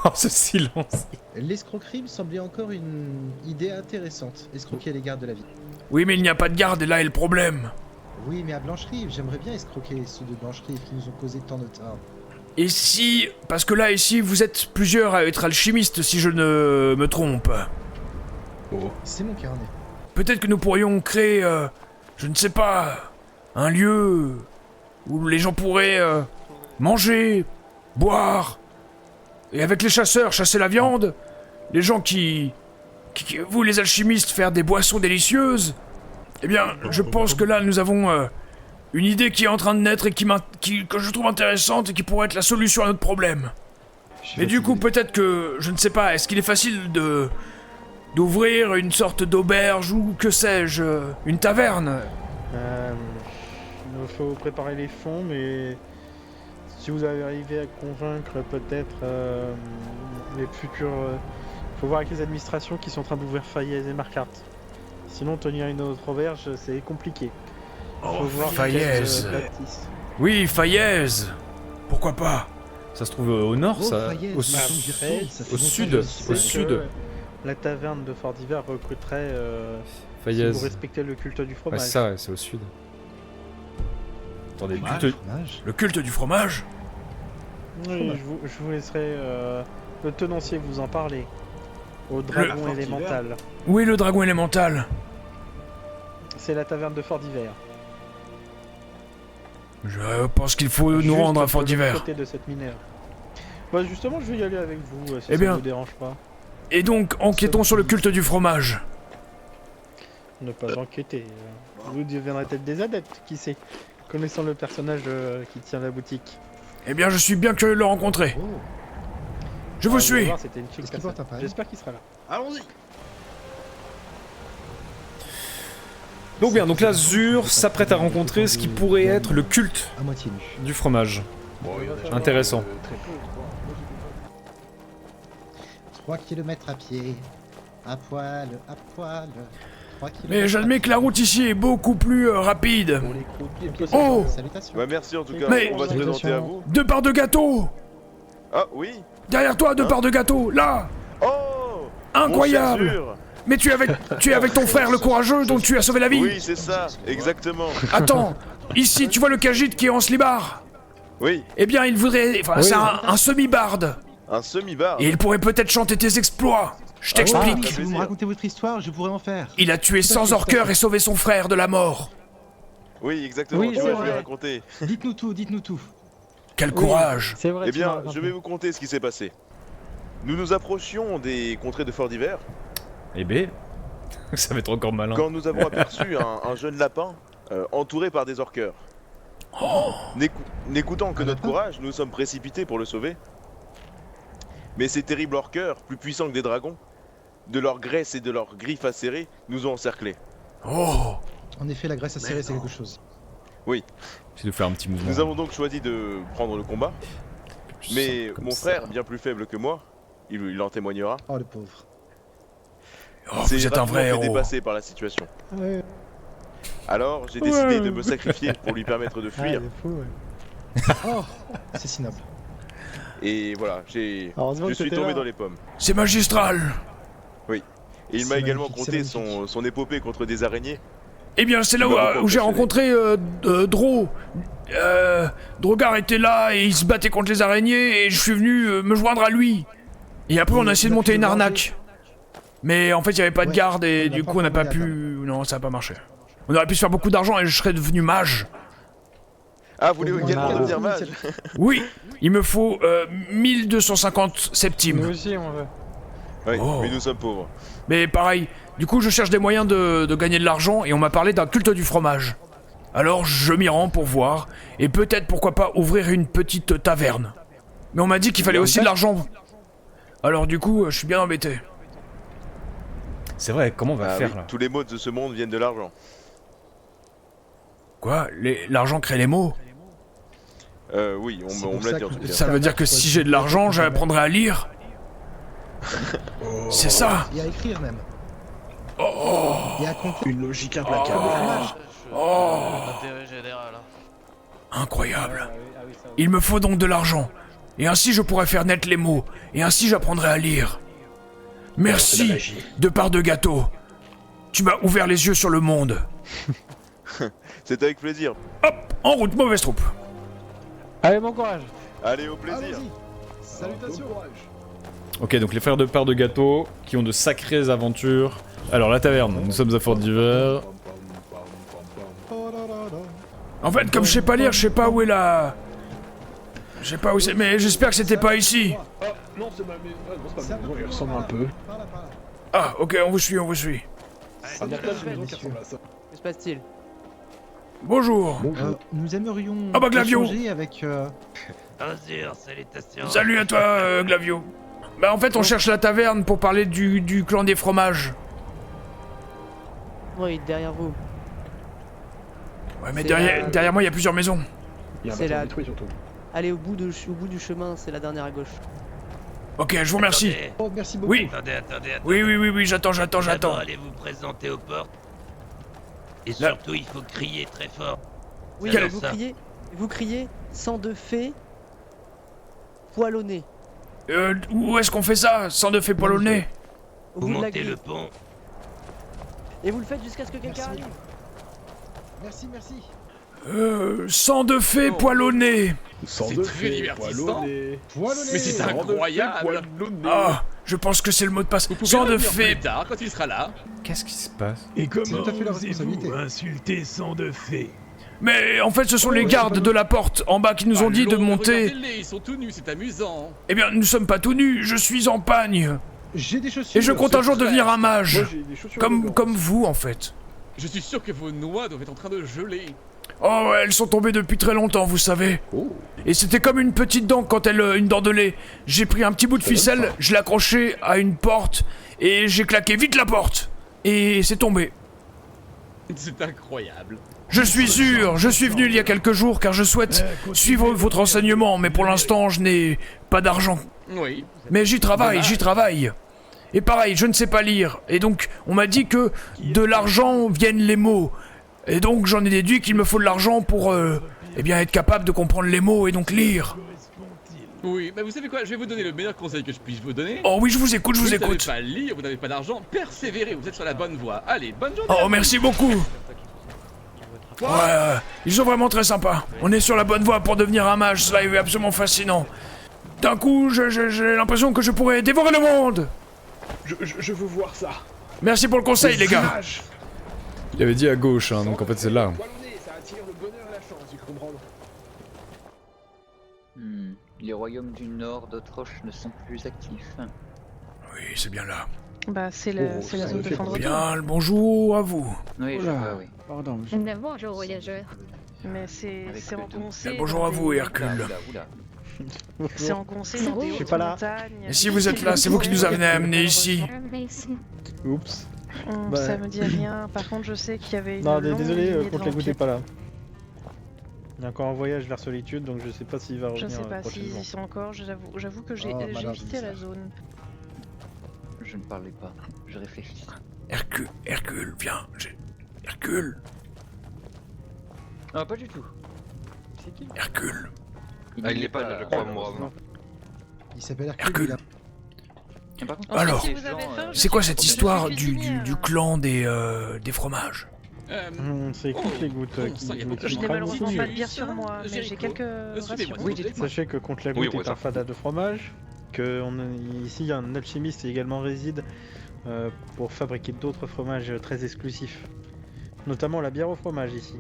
D: Oh, ce silence.
E: L'escroquerie me semblait encore une idée intéressante. Escroquer les gardes de la ville.
B: Oui, mais il n'y a pas de garde, et là est le problème.
E: Oui, mais à Blanche-Rive, j'aimerais bien escroquer ceux de Blanche-Rive qui nous ont causé tant de tort.
B: Et si... Parce que là, ici, vous êtes plusieurs à être alchimistes, si je ne me trompe.
E: Oh. C'est mon carnet.
B: Peut-être que nous pourrions créer, je ne sais pas, un lieu où les gens pourraient manger, boire, et avec les chasseurs, chasser la viande, les gens qui vous les alchimistes, faire des boissons délicieuses. Eh bien, je pense que là, nous avons une idée qui est en train de naître et que je trouve intéressante et qui pourrait être la solution à notre problème. Et du coup, peut-être que, je ne sais pas, est-ce qu'il est facile d'ouvrir une sorte d'auberge ou que sais-je, une taverne?
R: Il faut préparer les fonds, mais si vous arrivez à convaincre peut-être les futurs... faut voir avec les administrations qui sont en train d'ouvrir Fayez et Marquardt. Sinon, tenir une autre auberge, c'est compliqué.
B: Oh, Fayez. Oui, Fayez. Pourquoi pas?
D: Ça se trouve au nord, ça? Au sud. Au sud.
R: La taverne de Fort d'Hiver recruterait si vous respectez le culte du fromage.
D: Ah, c'est ça, ouais, c'est au sud. Attendez,
B: le culte du fromage?
R: Oui, je vous laisserai le tenancier vous en parler. Au dragon élémental.
B: Oui, le dragon élémental.
R: C'est la taverne de Fort d'Hiver.
B: Je pense qu'il faut nous rendre à Fort d'Hiver.
R: Côté de cette mineure. Bah justement, je vais y aller avec vous si
B: ça
R: ne vous dérange pas.
B: Et donc, enquêtons sur le culte du fromage.
R: Ne pas enquêter. Vous deviendrez peut-être des adeptes, qui sait, connaissant le personnage qui tient la boutique.
B: Eh bien, je suis bien curieux de le rencontrer.
R: Oh.
B: Je vous suis.
R: C'était une chic personne. J'espère qu'il sera là.
Q: Allons-y.
D: Donc bien, donc là, Zur s'apprête à rencontrer ce qui pourrait être le culte du fromage. Intéressant.
E: 3 km à pied, à poil, à poil.
B: Mais j'admets que la route ici est beaucoup plus rapide. Oh!
M: Bah merci en tout cas,
B: mais
M: on va se présenter à vous.
B: 2 parts de gâteau!
M: Ah oui.
B: Derrière toi, 2 parts de gâteau, là!
M: Oh!
B: Incroyable! Mais tu es avec ton frère le courageux dont tu as sauvé la vie.
M: Oui, c'est ça, exactement.
B: Attends, ici tu vois le Khajiit qui est en slibard.
M: Oui.
B: Eh bien il voudrait... Enfin,
M: oui.
B: c'est un semi-barde.
M: Un semi-barde.
B: Et il pourrait peut-être chanter tes exploits. Je t'explique.
E: Si vous me racontez votre histoire, je pourrais en faire.
B: Il a tué 100 orqueurs et sauvé son frère de la mort.
M: Oui, exactement,
E: Oui,
M: tu vois,
E: c'est
M: je vais
E: vrai.
M: raconter.
E: Dites-nous tout, dites-nous tout.
B: Quel courage.
R: C'est vrai.
M: Eh bien, je vais vous conter ce qui s'est passé. Nous nous approchions des contrées de Fort d'Hiver.
D: Eh ben, ça va être encore malin.
M: Quand nous avons aperçu un jeune lapin entouré par des orqueurs. N'écoutant que notre courage, nous sommes précipités pour le sauver. Mais ces terribles orqueurs, plus puissants que des dragons, de leur graisse et de leurs griffes acérées, nous ont encerclés.
B: Oh.
E: En effet, la graisse acérée, c'est quelque chose.
M: Oui.
D: C'est de faire un petit mouvement.
M: Nous avons donc choisi de prendre le combat. Mais mon frère, bien plus faible que moi, il en témoignera.
E: Oh, le pauvre.
B: Oh, vous êtes un vrai héros.
M: Dépassé par la situation.
E: Ouais.
M: Alors, j'ai décidé de me sacrifier pour lui permettre de fuir.
E: Oh, c'est si noble.
M: Et voilà, je suis tombé dans les pommes.
B: C'est magistral.
M: Oui. Et il m'a également conté son épopée contre des araignées.
B: Eh bien, c'est là où j'ai rencontré Dro. Drogar était là et il se battait contre les araignées et je suis venu me joindre à lui. Et après, on a essayé de monter une arnaque. Mais en fait, il n'y avait pas de garde et du coup, on n'a pas pu... Non, ça n'a pas marché. On aurait pu se faire beaucoup d'argent et je serais devenu mage.
M: Ah, vous voulez également devenir mage?
B: Oui, il me faut 1250 septimes.
R: Nous aussi, on veut.
M: Oui, mais nous sommes pauvres.
B: Mais pareil, du coup, je cherche des moyens de gagner de l'argent et on m'a parlé d'un culte du fromage. Alors, je m'y rends pour voir et peut-être, pourquoi pas, ouvrir une petite taverne. Mais on m'a dit qu'il fallait aussi de l'argent. Alors du coup, je suis bien embêté.
D: C'est vrai, comment on va faire là?
M: Tous les mots de ce monde viennent de l'argent.
B: Quoi? L'argent crée les mots?
M: Oui, on me l'a dit en tout cas.
B: Ça veut dire que si j'ai de l'argent, j'apprendrai à lire? C'est ça?
E: Et à écrire même.
B: Oh.
E: Et à compter.
Q: Une logique implacable.
B: Oh. Incroyable. Il me faut donc de l'argent. Et ainsi je pourrai faire naître les mots. Et ainsi j'apprendrai à lire. Merci, de part de gâteau. Tu m'as ouvert les yeux sur le monde.
M: C'est avec plaisir.
B: Hop, en route, mauvaise troupe.
R: Allez, bon courage.
M: Allez, au plaisir.
E: Salutations.
D: Ok, donc les frères de part de gâteau qui ont de sacrées aventures. Alors, la taverne, nous sommes à Fort d'Hiver.
B: En fait, comme je sais pas lire, je sais pas où est la... Je sais pas où c'est, mais j'espère que c'était pas ici.
F: Ah, non, c'est ma maison. Ah, non, c'est pas ma maison, il ressemble un peu.
B: Ah, ok, on vous suit, on vous suit.
F: Ah, non, là, j'ai une maison qui ressemble à ça.
U: Que se passe-t-il?
B: Bonjour.
E: Nous aimerions
B: Ah bah, Glavio.
E: échanger avec...
L: Bonjour, salutations.
B: Salut à toi, Glavio. Bah en fait, on cherche la taverne pour parler du clan des fromages.
U: Oui, derrière vous.
B: Ouais, mais derrière moi, il y a plusieurs maisons.
U: C'est là. Allez au bout du chemin, c'est la dernière à gauche.
B: Ok, je vous remercie.
E: Oh, merci beaucoup.
B: Oui.
L: Attendez.
B: Oui, j'attends.
L: D'abord, allez vous présenter aux portes. Et surtout, il faut crier très fort.
U: Oui,
L: Ça,
U: vous criez sang de fée, poil au nez.
B: Où est-ce qu'on fait ça? Sang de fée poil au nez?
U: Au
L: Vous
U: bout de la
L: montez
U: grille.
L: le pont.
U: Et vous le faites jusqu'à ce que quelqu'un arrive.
E: Merci.
B: Sang de fée poil au nez.
F: C'est très divertissant.
E: Mais
F: c'est incroyable.
B: Ah, je pense que c'est le mot de passe. Sang de fée.
F: Plus tard, quand il sera là.
D: Qu'est-ce qui se passe?
Q: Et comment
E: tout à fait la responsabilité.
Q: osez-vous insulter sang de fée?
B: Mais en fait, ce sont les gardes de la porte en bas qui nous ont dit de monter.
F: Regardez-les, ils sont tout nus, c'est amusant.
B: Eh bien, nous sommes pas tout nus, je suis en pagne.
E: J'ai des chaussures.
B: Et je compte un jour devenir un mage.
F: Moi, j'ai des chaussures
B: Comme vous, en fait.
F: Je suis sûr que vos noix doivent être en train de geler.
B: Oh, elles sont tombées depuis très longtemps, vous savez. Et c'était comme une petite dent quand une dent de lait. J'ai pris un petit bout de ficelle, je l'ai accroché à une porte, et j'ai claqué vite la porte. Et c'est tombé.
F: C'est incroyable.
B: Je suis sûr, je suis venu il y a quelques jours car je souhaite suivre votre enseignement, mais pour l'instant je n'ai pas d'argent.
F: Oui.
B: Mais j'y travaille. Et pareil, je ne sais pas lire, et donc on m'a dit que de l'argent viennent les mots. Et donc j'en ai déduit qu'il me faut de l'argent pour, être capable de comprendre les mots et donc lire.
F: Oui, mais vous savez quoi, je vais vous donner le meilleur conseil que je puisse vous donner.
B: Oh oui, je vous écoute,
F: Vous n'avez pas lire, vous n'avez pas d'argent, persévérez, vous êtes sur la bonne voie. Allez, bonne journée.
B: Oh, merci beaucoup. Ouais, ils sont vraiment très sympas. On est sur la bonne voie pour devenir un mage, cela est absolument fascinant. D'un coup, j'ai l'impression que je pourrais dévorer le monde.
P: Je veux voir ça.
B: Merci pour le conseil, les gars.
P: images.
D: Il avait dit à gauche, hein, donc en fait c'est là.
P: Ça attire le bonheur et la chance, tu comprends.
N: Les royaumes du nord d'Autroche ne sont plus actifs.
B: Oui, c'est bien là.
U: Bah, c'est la zone de fin de retour.
B: Bien, le bonjour à vous.
N: Oui, je vois, oui.
I: Pardon.
K: Bonjour, voyageurs.
U: Mais c'est engoncé.
B: Bonjour à vous, Hercule.
U: C'est engoncé dans des
B: Je suis
U: hautes
B: pas là.
U: montagnes.
B: Et si vous êtes là, c'est vous qui nous avez amenés ici.
R: Oups.
U: Ça me dit rien. Par contre, je sais qu'il y avait une.
R: Non,
U: longue
R: désolé,
U: lignée de
R: contre les goûts
U: vampires.
R: t'es pas là. Il y a encore un voyage vers Solitude, donc je sais pas s'il va
U: Je
R: revenir
U: sais pas s'ils
R: prochainement.
U: y sont encore. J'avoue que j'ai
N: madame,
U: quitté
N: ça.
U: la zone.
N: Je ne parlais pas, je réfléchis.
B: Hercule, viens. Hercule.
N: Ah, pas du tout. C'est qui?
B: Hercule.
N: Il n'est pas là, je crois, moi.
E: Il s'appelle Hercule.
B: Alors, c'est quoi cette histoire du clan des fromages?
R: C'est contre les gouttes
U: Je n'ai malheureusement pas de bière sur moi, mais j'ai quelques rations.
R: Sachez que contre la goutte est un fada de fromage, que ici un alchimiste également réside pour fabriquer d'autres fromages très exclusifs. Notamment la bière au fromage ici.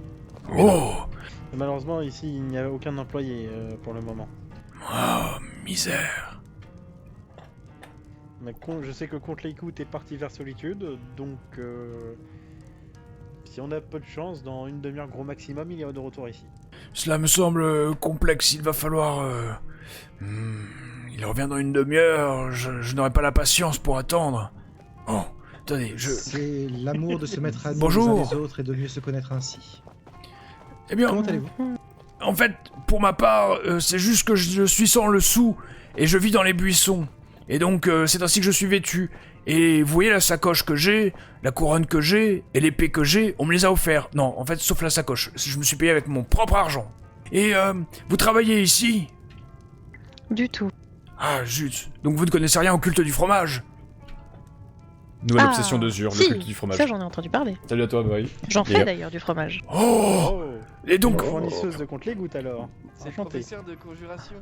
B: Oh!
R: Et malheureusement ici il n'y a aucun employé pour le moment.
B: Oh, misère.
R: Mais je sais que contre les gouttes est parti vers Solitude, donc si on a peu de chance, dans une demi-heure gros maximum, il est de retour ici.
B: Cela me semble complexe, il va falloir... il revient dans une demi-heure, je n'aurai pas la patience pour attendre. Oh, attendez,
E: C'est l'amour de se mettre à nous
B: Bonjour.
E: les uns les autres et de mieux se connaître ainsi.
B: Eh bien,
E: Comment allez-vous?
B: En fait, pour ma part, c'est juste que je suis sans le sou, et je vis dans les buissons. Et donc, c'est ainsi que je suis vêtu. Et vous voyez la sacoche que j'ai, la couronne que j'ai, et l'épée que j'ai, on me les a offerts. Non, en fait, sauf la sacoche. Je me suis payé avec mon propre argent. Et vous travaillez ici?
U: Du tout.
B: Ah, zut. Donc vous ne connaissez rien au culte du fromage?
D: Nouvelle obsession de Zur,
U: si,
D: le culte du fromage.
U: Ça, j'en ai entendu parler.
D: Salut à toi, Marie.
U: J'en fais d'ailleurs du fromage.
B: Oh, et donc...
R: Fournisseuse de contre les gouttes alors.
I: C'est le
R: Enchanté.
I: professeur de conjuration.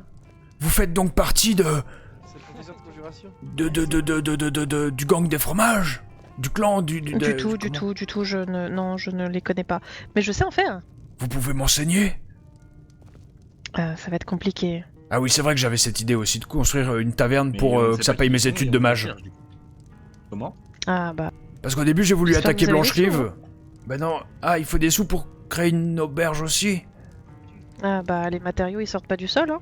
B: Vous faites donc partie de...
I: C'est le professeur de conjuration.
B: du gang des fromages? Du clan,
U: Du tout, je ne les connais pas. Mais je sais en faire.
B: Vous pouvez m'enseigner?
U: Ça va être compliqué.
B: Ah oui, c'est vrai que j'avais cette idée aussi de construire une taverne pour que ça paye mes études de mage.
A: Comment?
U: Ah bah...
B: Parce qu'au début j'ai voulu
U: J'espère
B: attaquer
U: que vous avez des
B: Blanche-Rive. Bah non, il faut des sous pour créer une auberge aussi.
U: Ah bah les matériaux ils sortent pas du sol hein.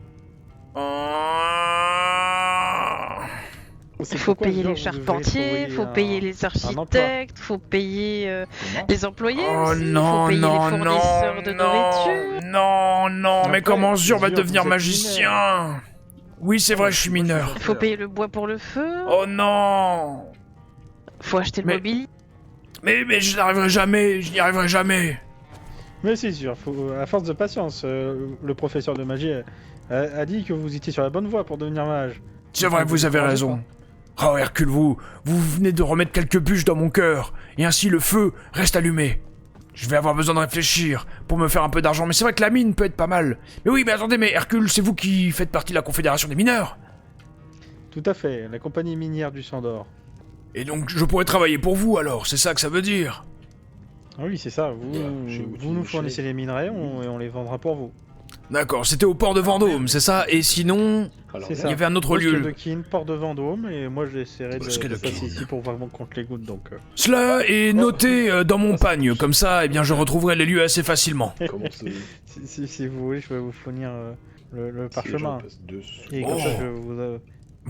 U: Faut payer les charpentiers, faut payer les architectes, faut payer les employés aussi, faut payer les fournisseurs de nourriture.
B: Non, mais comment Zur va devenir magicien? Oui, c'est vrai, je suis mineur.
U: Faut payer le bois pour le feu.
B: Oh non!
U: Faut acheter le mobilier.
B: Mais je n'y arriverai jamais.
R: Mais c'est sûr, à force de patience, le professeur de magie a dit que vous étiez sur la bonne voie pour devenir mage.
B: C'est vrai, vous avez raison. Oh Hercule, vous venez de remettre quelques bûches dans mon cœur, et ainsi le feu reste allumé. Je vais avoir besoin de réfléchir pour me faire un peu d'argent, mais c'est vrai que la mine peut être pas mal. Mais oui, mais attendez, mais Hercule, c'est vous qui faites partie de la Confédération des mineurs?
R: Tout à fait, la compagnie minière du Sang d'Or.
B: Et donc je pourrais travailler pour vous alors, c'est ça que ça veut dire?
R: Ah oui, c'est ça, vous nous fournissez les minerais et on les vendra pour vous.
B: D'accord, c'était au port de Vendôme, c'est ça? Et sinon, il y avait un autre lieu.
R: Bosquet de port de Vendôme, et moi j'essaierai de passer ici pour vraiment contre les gouttes, donc...
B: Cela est noté dans mon pagne, comme ça, eh bien, je retrouverai les lieux assez facilement.
R: si vous voulez, je vais vous fournir le parchemin. Et comme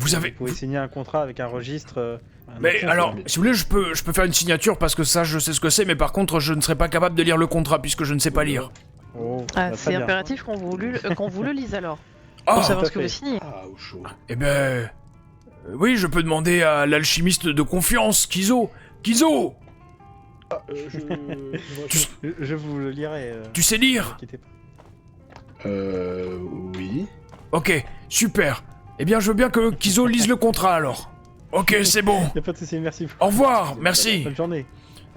R: ça, vous pouvez signer un contrat avec un registre...
B: Mais alors, si vous voulez, je peux faire une signature parce que ça, je sais ce que c'est, mais par contre, je ne serai pas capable de lire le contrat puisque je ne sais pas lire.
U: C'est impératif qu'on vous le lise alors.
B: Ah,
U: pour savoir ce que vous signez.
B: Eh ben... oui, je peux demander à l'alchimiste de confiance, Kizo. Kizo!
R: Je vous le lirai.
B: Tu sais lire?
P: Oui.
B: Ok, super. Eh bien, je veux bien que Kizo lise le contrat alors. Ok, c'est bon.
R: Y'a pas de soucis, merci.
B: Au revoir, merci.
R: Bonne journée.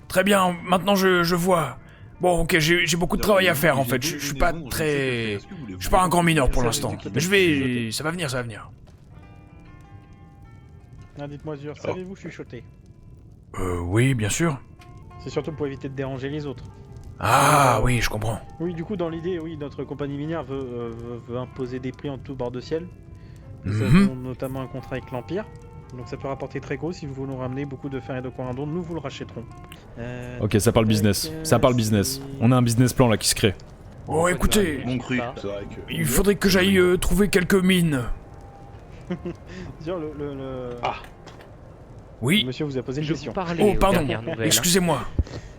B: Très bien, maintenant je vois. Bon, ok, j'ai beaucoup de travail à faire en fait. Je suis pas très... Je suis pas un grand mineur pour l'instant. Mais ça va venir, ça va venir.
R: Ah, dites-moi, Zur, savez-vous chuchoter?
B: Oui, bien sûr.
R: C'est surtout pour éviter de déranger les autres.
B: Ah, oui, je comprends.
R: Oui, du coup, dans l'idée, oui, notre compagnie minière veut imposer des prix en tout bord de ciel. Nous avons notamment un contrat avec l'Empire. Donc ça peut rapporter très gros. Si vous nous ramenez beaucoup de fer et de corindon, nous vous le rachèterons.
D: Ok, ça parle business. Ça parle business. On a un business plan là qui se crée.
B: Oh, écoutez,
A: Bon cru.
B: il faudrait que j'aille trouver quelques mines.
R: Dire
B: Ah. Oui.
R: Monsieur vous a posé une question.
B: Oh, pardon. Excusez-moi.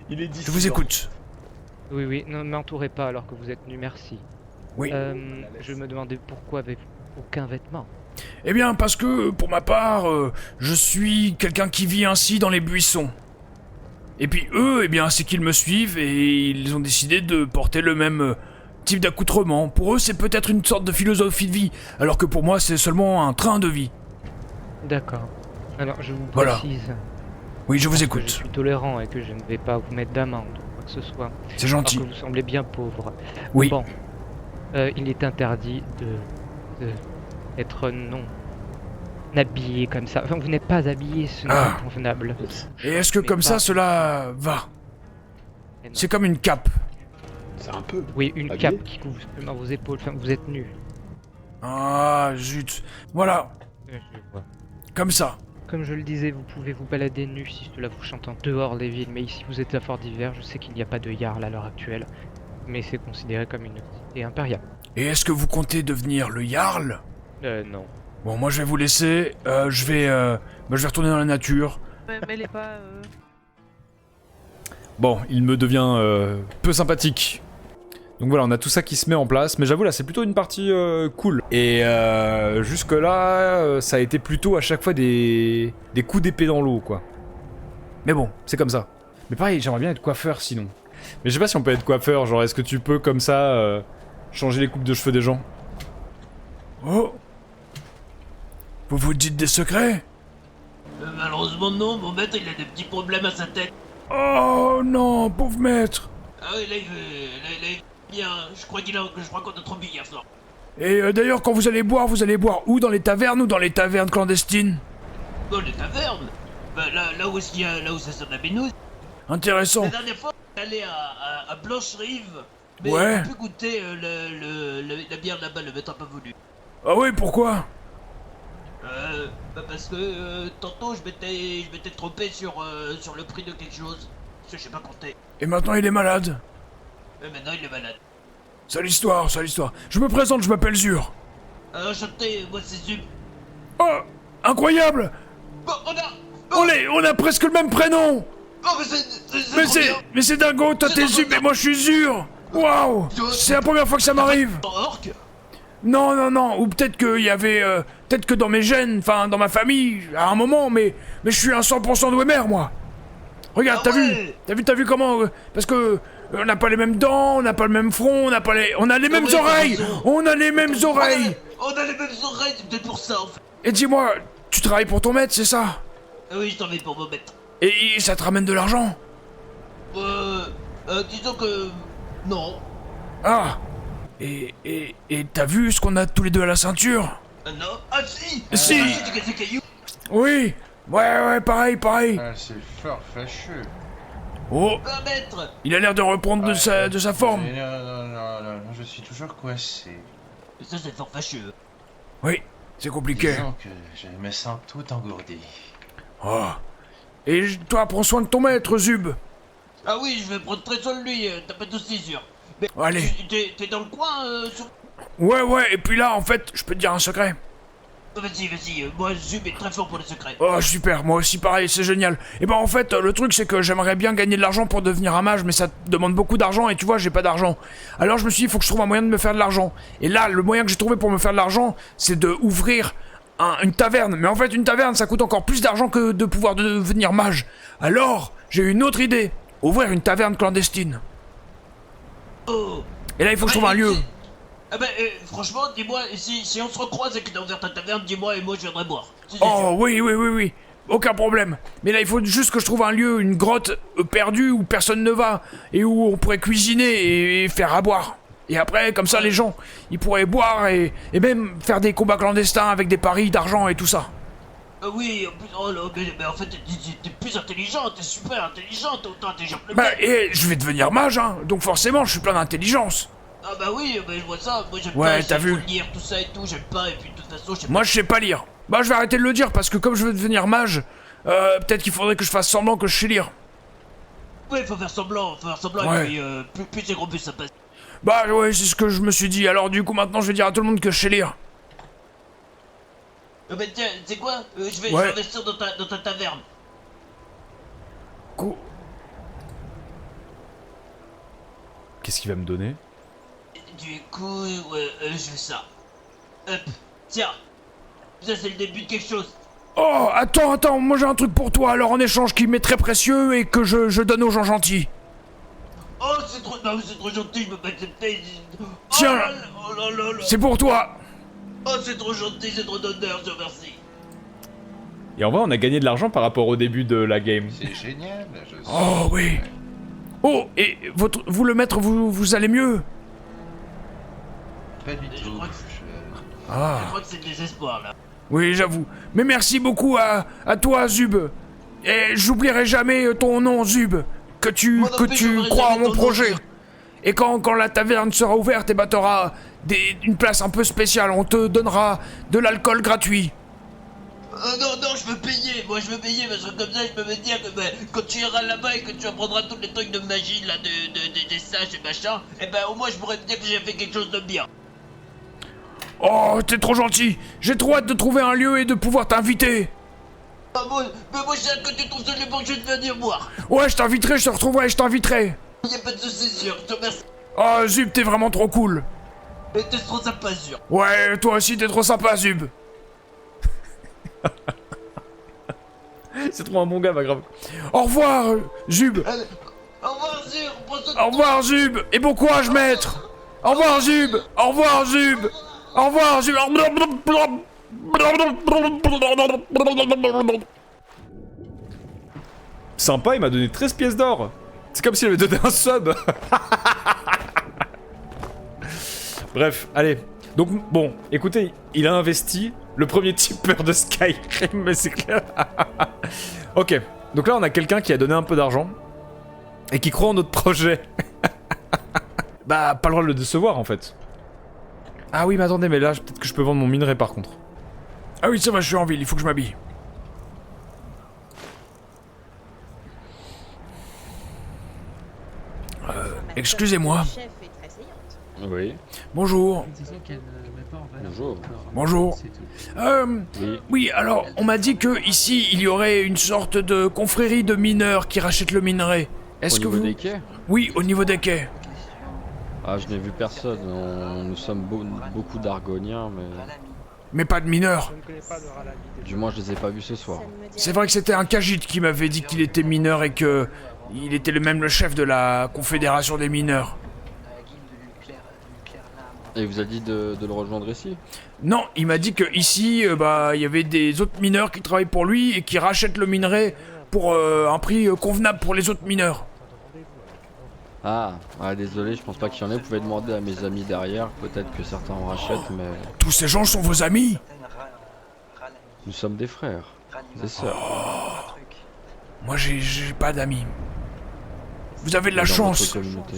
P: Il est dit.
B: Je vous écoute.
V: Oui, oui, ne m'entourez pas alors que vous êtes venu, merci.
B: Oui.
V: Je me demandais pourquoi avez-vous aucun vêtement?
B: Eh bien, parce que, pour ma part, je suis quelqu'un qui vit ainsi dans les buissons. Et puis eux, eh bien, c'est qu'ils me suivent et ils ont décidé de porter le même type d'accoutrement. Pour eux, c'est peut-être une sorte de philosophie de vie, alors que pour moi, c'est seulement un train de vie.
V: D'accord. Alors, je vous
B: Voilà.
V: précise.
B: Oui, je vous
V: que
B: écoute.
V: Je suis tolérant et que je ne vais pas vous mettre d'amende ou quoi que ce soit.
B: C'est gentil.
V: Alors que vous semblez bien pauvre.
B: Oui.
V: Bon. Il est interdit d'être non habillé comme ça. Enfin, vous n'êtes pas habillé, ce n'est pas convenable.
B: Et est-ce que comme ça, cela va? C'est comme une cape.
P: C'est un peu.
V: Oui, une cape qui couvre seulement vos épaules. Enfin, vous êtes nu.
B: Ah, zut. Voilà.
V: Je vois.
B: Comme ça.
V: Comme je le disais, vous pouvez vous balader nu si cela vous chante en dehors des villes, mais ici vous êtes à Fort d'Hiver, je sais qu'il n'y a pas de Jarl à l'heure actuelle, mais c'est considéré comme une cité impériale.
B: Et est-ce que vous comptez devenir le Jarl?
V: Non.
B: Bon, moi je vais vous laisser, je vais retourner dans la nature.
U: Mais elle est pas...
D: Bon, il me devient peu sympathique. Donc voilà, on a tout ça qui se met en place, mais j'avoue là c'est plutôt une partie cool. Et jusque là, ça a été plutôt à chaque fois des coups d'épée dans l'eau quoi. Mais bon, c'est comme ça. Mais pareil, j'aimerais bien être coiffeur sinon. Mais je sais pas si on peut être coiffeur, genre est-ce que tu peux comme ça changer les coupes de cheveux des gens?
B: Oh! Vous vous dites des secrets?
L: Malheureusement non, mon maître il a des petits problèmes à sa tête.
B: Oh non, pauvre maître!
L: Ah oui, là il veut bien, je crois qu'on a trop bu hier soir.
B: Et d'ailleurs, quand vous allez boire où? Dans les tavernes ou dans les tavernes clandestines?
L: Dans les tavernes? Bah là où ça sent la bénouille.
B: Intéressant.
L: La dernière fois, on est allé à Blanche-Rive, mais
B: Ouais.
L: on peut goûter la bière là-bas, le maître a pas voulu.
B: Ah oui, pourquoi?
L: Bah parce que tantôt je m'étais trompé sur le prix de quelque chose. Parce que je sais pas compter.
B: Et maintenant il est malade.
L: Maintenant il est malade.
B: Sale histoire, sale histoire. Je me présente, je m'appelle Zur.
L: Enchanté, moi c'est Zub.
B: Oh, incroyable!
L: Bon,
B: On a presque le même prénom!
L: Oh mais c'est
B: Mais c'est dingo, toi t'es Zub et moi je suis Zur! Waouh! C'est la première fois que ça m'arrive! Non, ou peut-être qu'il y avait... peut-être que dans mes gènes, enfin dans ma famille, à un moment, mais je suis un 100% Dwemer, moi! Regarde, t'as vu comment... parce que... on n'a pas les mêmes dents, on n'a pas le même front, on a les mêmes oreilles! On a les mêmes oreilles!
L: On a les mêmes oreilles, c'est peut-être pour ça en fait.
B: Et dis-moi, tu travailles pour ton maître, c'est ça?
L: Oui, je travaille pour mon maître.
B: Et ça te ramène de l'argent?
L: Disons que... non.
B: Ah! Et t'as vu ce qu'on a tous les deux à la ceinture?
L: Non. Ah si!
B: Si!
L: Tu casses des cailloux?
B: Oui! Ouais, pareil.
A: Ah, c'est fort fâcheux.
B: Oh!
L: Maître!
B: Il a l'air de reprendre de sa forme.
A: Non, je suis toujours coincé.
L: Ça c'est fort fâcheux.
B: Oui, c'est compliqué.
A: Disons que je me sens tout engourdi.
B: Oh! Et toi, prends soin de ton maître, Zub!
L: Ah oui, je vais prendre très soin de lui, t'as pas de soucis sûr. Mais
B: allez.
L: T'es dans le coin
B: Ouais, et puis là, en fait, je peux te dire un secret.
L: Vas-y, moi Zub est très fort pour les secrets.
B: Oh super, moi aussi pareil, c'est génial. Et ben en fait, le truc c'est que j'aimerais bien gagner de l'argent pour devenir un mage, mais ça demande beaucoup d'argent et tu vois, j'ai pas d'argent. Alors je me suis dit, il faut que je trouve un moyen de me faire de l'argent. Et là, le moyen que j'ai trouvé pour me faire de l'argent, c'est de ouvrir une taverne. Mais en fait, une taverne, ça coûte encore plus d'argent que de pouvoir devenir mage. Alors, j'ai une autre idée. Ouvrir une taverne clandestine.
L: Oh.
B: Et là, il faut que je trouve un lieu.
L: Ah bah franchement, dis-moi, si on se recroise et que t'as ouvert ta taverne, dis-moi et moi je viendrai boire.
B: Oh oui, aucun problème. Mais là il faut juste que je trouve un lieu, une grotte perdue où personne ne va et où on pourrait cuisiner et faire à boire. Et après, comme ça les gens, ils pourraient boire et même faire des combats clandestins avec des paris d'argent et tout ça.
L: Oui, oh là, mais en fait, t'es plus intelligent, t'es super intelligent, t'es autant intelligent que le
B: Bah,
L: mec.
B: et je vais devenir mage, hein, donc forcément, je suis plein d'intelligence.
L: Ah bah oui, bah, je vois ça, moi j'aime
B: Ouais,
L: pas
B: t'as vu.
L: lire tout ça et tout, j'aime pas, et puis de toute façon, j'aime
B: Moi, je sais pas lire. Bah, je vais arrêter de le dire, parce que comme je veux devenir mage, peut-être qu'il faudrait que je fasse semblant que je sais lire.
L: Ouais, faut faire semblant,
B: Ouais.
L: et puis plus c'est gros, plus ça passe.
B: Bah, ouais, c'est ce que je me suis dit, alors du coup, maintenant, je vais dire à tout le monde que je sais lire.
L: Bah tiens, tu sais quoi, je vais
B: Ouais.
L: investir dans ta taverne.
D: Qu'est-ce qu'il va me donner?
L: Du coup, ouais, je fais ça. Hop, tiens, ça c'est le début de quelque chose.
B: Oh, attends, moi j'ai un truc pour toi, alors en échange qui m'est très précieux et que je donne aux gens gentils.
L: Oh, c'est trop gentil, je peux pas accepter.
B: Tiens,
L: Oh là là là.
B: c'est pour toi.
L: Oh, c'est trop gentil, c'est trop d'honneur, je te remercie.
D: Et en vrai, on a gagné de l'argent par rapport au début de la game.
A: C'est génial.
B: Oh oui. Oh, et vous le maître, vous allez mieux?
A: Pas du tout.
B: Ah.
L: Je crois que c'est le désespoir là.
B: Oui, j'avoue. Mais merci beaucoup à toi, Zub. Et j'oublierai jamais ton nom, Zub. Que tu crois en mon projet. Et quand la taverne sera ouverte, et bah t'auras une place un peu spéciale. On te donnera de l'alcool gratuit.
L: Non, je veux payer, moi je veux payer parce que comme ça je peux me dire que quand tu iras là-bas et que tu apprendras tous les trucs de magie là, des sages et machin, et ben au moins je pourrais te dire que j'ai fait quelque chose de bien.
B: Oh, t'es trop gentil. J'ai trop hâte de trouver un lieu et de pouvoir t'inviter.
L: Ah bon, mais moi j'ai hâte que tu trouves celui pour que je vais venir voir.
B: Ouais, je t'inviterai, je te retrouverai, je t'inviterai.
L: Y'a pas de soucis sûr, je te remercie.
B: Oh, Zub, t'es vraiment trop cool.
L: Mais t'es trop sympa sûr.
B: Ouais, toi aussi t'es trop sympa, Zub.
D: C'est trop un bon gars, pas grave.
B: Au revoir, Zub.
L: Allez, au revoir Zub, prends soin de
B: Au revoir, Zub. Et bon courage, maître. Au revoir, Zub. Au revoir, Zub. Au revoir, Zub.
D: Sympa, il m'a donné 13 pièces d'or. C'est comme s'il avait donné un sub. Bref, allez. Donc, bon, écoutez, il a investi le premier tipeur de Skyrim, mais c'est clair. Ok, donc là, on a quelqu'un qui a donné un peu d'argent et qui croit en notre projet. Bah, pas le droit de le décevoir, en fait. Ah oui, mais attendez, mais là, peut-être que je peux vendre mon minerai, par contre.
B: Ah oui, ça va, je suis en ville, il faut que je m'habille. Excusez-moi.
G: Oui.
B: Bonjour.
G: Bonjour.
B: Bonjour. Oui, alors, on m'a dit que ici, il y aurait une sorte de confrérie de mineurs qui rachètent le minerai. Est-ce que
G: Au niveau
B: vous...
G: des quais?
B: Oui, au niveau des quais.
G: Ah, je n'ai vu personne. Nous sommes beaucoup d'argoniens, mais...
B: Mais pas de mineurs.
G: Du moins, je les ai pas vus ce soir.
B: C'est vrai que c'était un Khajiit qui m'avait dit qu'il était mineur et que... il était le chef de la confédération des mineurs.
G: Et il vous a dit de le rejoindre ici?
B: Non, il m'a dit que ici, bah, il y avait des autres mineurs qui travaillent pour lui et qui rachètent le minerai pour un prix convenable pour les autres mineurs.
G: Ah, désolé, je pense pas qu'il y en ait. Vous pouvez demander à mes amis derrière. Peut-être que certains en rachètent, mais...
B: Tous ces gens sont vos amis?
G: Nous sommes des frères, des sœurs.
B: Moi, j'ai pas d'amis. Vous avez de la
G: Dans
B: chance.
G: votre communauté.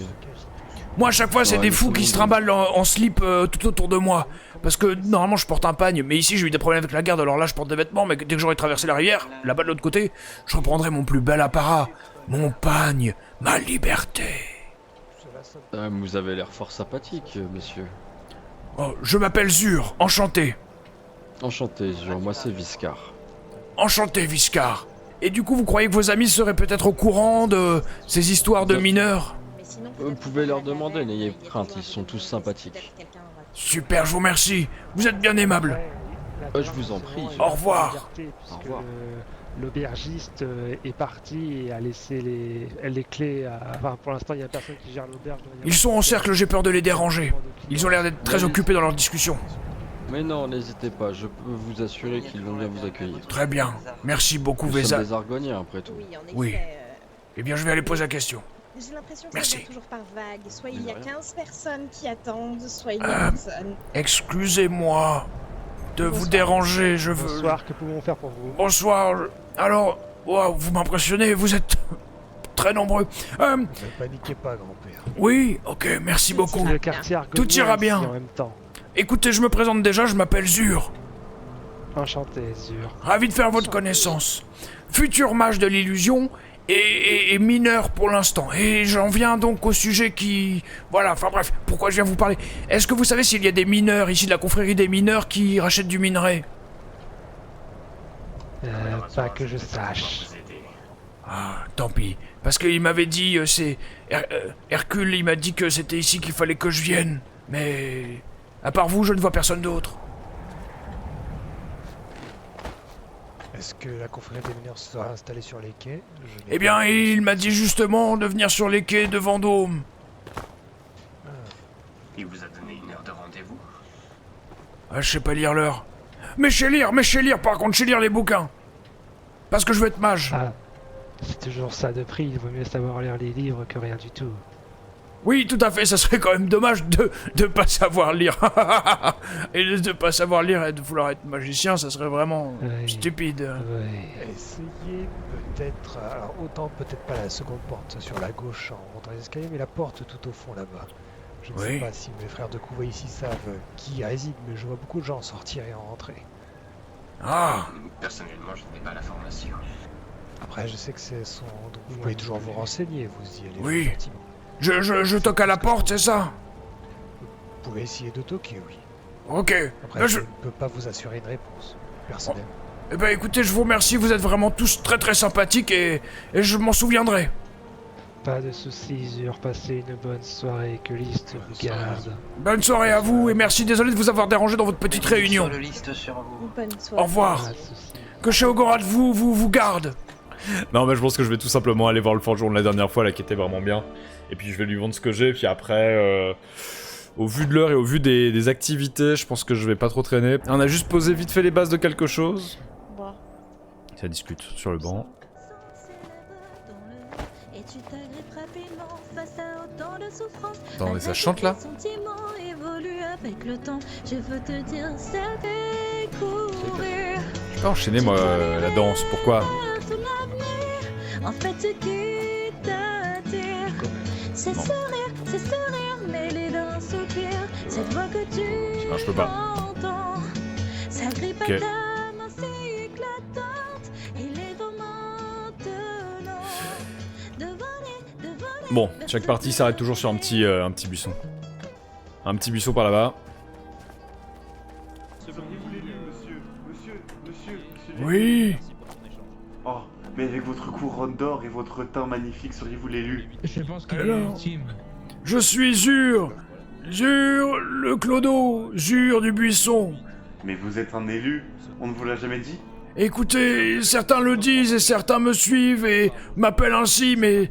B: Moi, à chaque fois, c'est
G: Ouais,
B: des
G: mais
B: fous
G: tout le
B: qui
G: monde-
B: se trimballent en slip tout autour de moi. Parce que normalement, je porte un pagne, mais ici, j'ai eu des problèmes avec la garde, alors là, je porte des vêtements, mais dès que j'aurai traversé la rivière, là-bas de l'autre côté, je reprendrai mon plus bel apparat, mon pagne, ma liberté.
G: Vous avez l'air fort sympathique, monsieur.
B: Oh, je m'appelle Zur, enchanté.
G: Enchanté, moi c'est Viscar.
B: Enchanté, Viscar. Et du coup, vous croyez que vos amis seraient peut-être au courant de ces histoires de mineurs?
G: Vous pouvez leur demander, n'ayez pas crainte, ils sont tous sympathiques.
B: Super, je vous remercie. Vous êtes bien aimable.
G: Je vous en prie.
B: Au revoir.
G: Au revoir.
R: L'aubergiste est parti et a laissé les clés à... Enfin, pour l'instant, il n'y a personne qui gère l'auberge.
B: Ils sont en cercle, j'ai peur de les déranger. Ils ont l'air d'être très occupés dans leur discussion.
G: Mais non, n'hésitez pas, je peux vous assurer qu'ils vont bien vous accueillir.
B: Très bien. Merci beaucoup,
G: Nous
B: Véza.
G: sommes des argoniens, après tout.
B: Oui. Eh bien, je vais aller poser la question.
H: J'ai l'impression que
B: Merci.
H: ça va toujours par vague. Soit il y a
G: De rien.
H: 15 personnes qui attendent, soit il y a personne.
B: Excusez-moi. de vous déranger, je veux...
R: Bonsoir, que pouvons-nous faire pour vous?
B: Bonsoir, alors... Wow, vous m'impressionnez, vous êtes très nombreux.
Q: Ne paniquez pas, grand-père.
B: Oui, ok, merci beaucoup.
R: Le quartier
B: Tout ira bien.
R: en même temps.
B: Écoutez, je me présente déjà, je m'appelle Zur.
R: Enchanté, Zur.
B: Ravi de faire votre connaissance. Futur mage de l'illusion et mineur pour l'instant. Et j'en viens donc au sujet qui... Voilà, enfin bref, pourquoi je viens vous parler? Est-ce que vous savez s'il y a des mineurs ici de la confrérie des mineurs qui rachètent du minerai?
R: Pas que je sache.
B: Ah, tant pis. Parce qu'il m'avait dit, c'est... Hercule, il m'a dit que c'était ici qu'il fallait que je vienne. Mais... À part vous, je ne vois personne d'autre.
Q: Est-ce que la confrérie des mineurs sera installée sur les quais?
B: Eh bien, il m'a dit justement de venir sur les quais de Vendôme.
C: Il vous a donné une heure de rendez-vous?
B: Ah, je sais pas lire l'heure. Mais je sais lire, par contre, je sais lire les bouquins. Parce que je veux être mage.
R: Ah, c'est toujours ça de prix, il vaut mieux savoir lire les livres que rien du tout.
B: Oui, tout à fait, ça serait quand même dommage de pas savoir lire. Et de pas savoir lire et de vouloir être magicien, ça serait vraiment stupide.
Q: Essayez peut-être... Alors, autant peut-être pas la seconde porte sur la gauche en montant les escaliers, mais la porte tout au fond là-bas. Je ne sais pas si mes frères de couvent ici savent qui réside, mais je vois beaucoup de gens sortir et en rentrer.
B: Ah!
C: Personnellement, je n'ai pas l'information.
Q: Après, je sais que c'est son... Donc vous pouvez toujours vous renseigner, vous y allez.
B: Oui. Je toque à la porte, c'est ça?
Q: Vous pouvez essayer de toquer, oui.
B: Ok.
Q: Après, je ne peux pas vous assurer une réponse, personnellement.
B: Eh ben écoutez, je vous remercie, vous êtes vraiment tous très très sympathiques et je m'en souviendrai.
R: Pas de soucis, Zur, passez une bonne soirée, que Liste vous garde.
B: Bonne soirée à vous et merci, désolé de vous avoir dérangé dans votre petite réunion. Au revoir. Que Sheogorath vous garde.
D: Non, mais je pense que je vais tout simplement aller voir le forgeron de la dernière fois, là, qui était vraiment bien. Et puis je vais lui vendre ce que j'ai, puis après... Au vu de l'heure et au vu des activités, je pense que je vais pas trop traîner. On a juste posé vite fait les bases de quelque chose.
U: Bon.
D: Ça discute sur le banc. Attends, mais ça chante là? Je peux enchaîner moi la danse, pourquoi?
J: En fait, ce qui t'attire, c'est sourire, mêlé d'un soupir. Cette voix que tu
D: non, je peux pas.
J: entends, ça grippe
D: okay.
J: à ta main si éclatante. Il est vraiment maintenant de voler.
D: Bon, chaque partie s'arrête toujours sur un petit buisson. Un petit buisson par là-bas.
B: Oui.
W: Oh, mais avec votre couronne d'or et votre teint magnifique, seriez-vous l'élu?
T: Je pense qu'il est ultime.
B: Je suis Zur le clodo, Zur du buisson.
W: Mais vous êtes un élu, on ne vous l'a jamais dit?
B: Écoutez, certains le disent et certains me suivent et m'appellent ainsi, mais...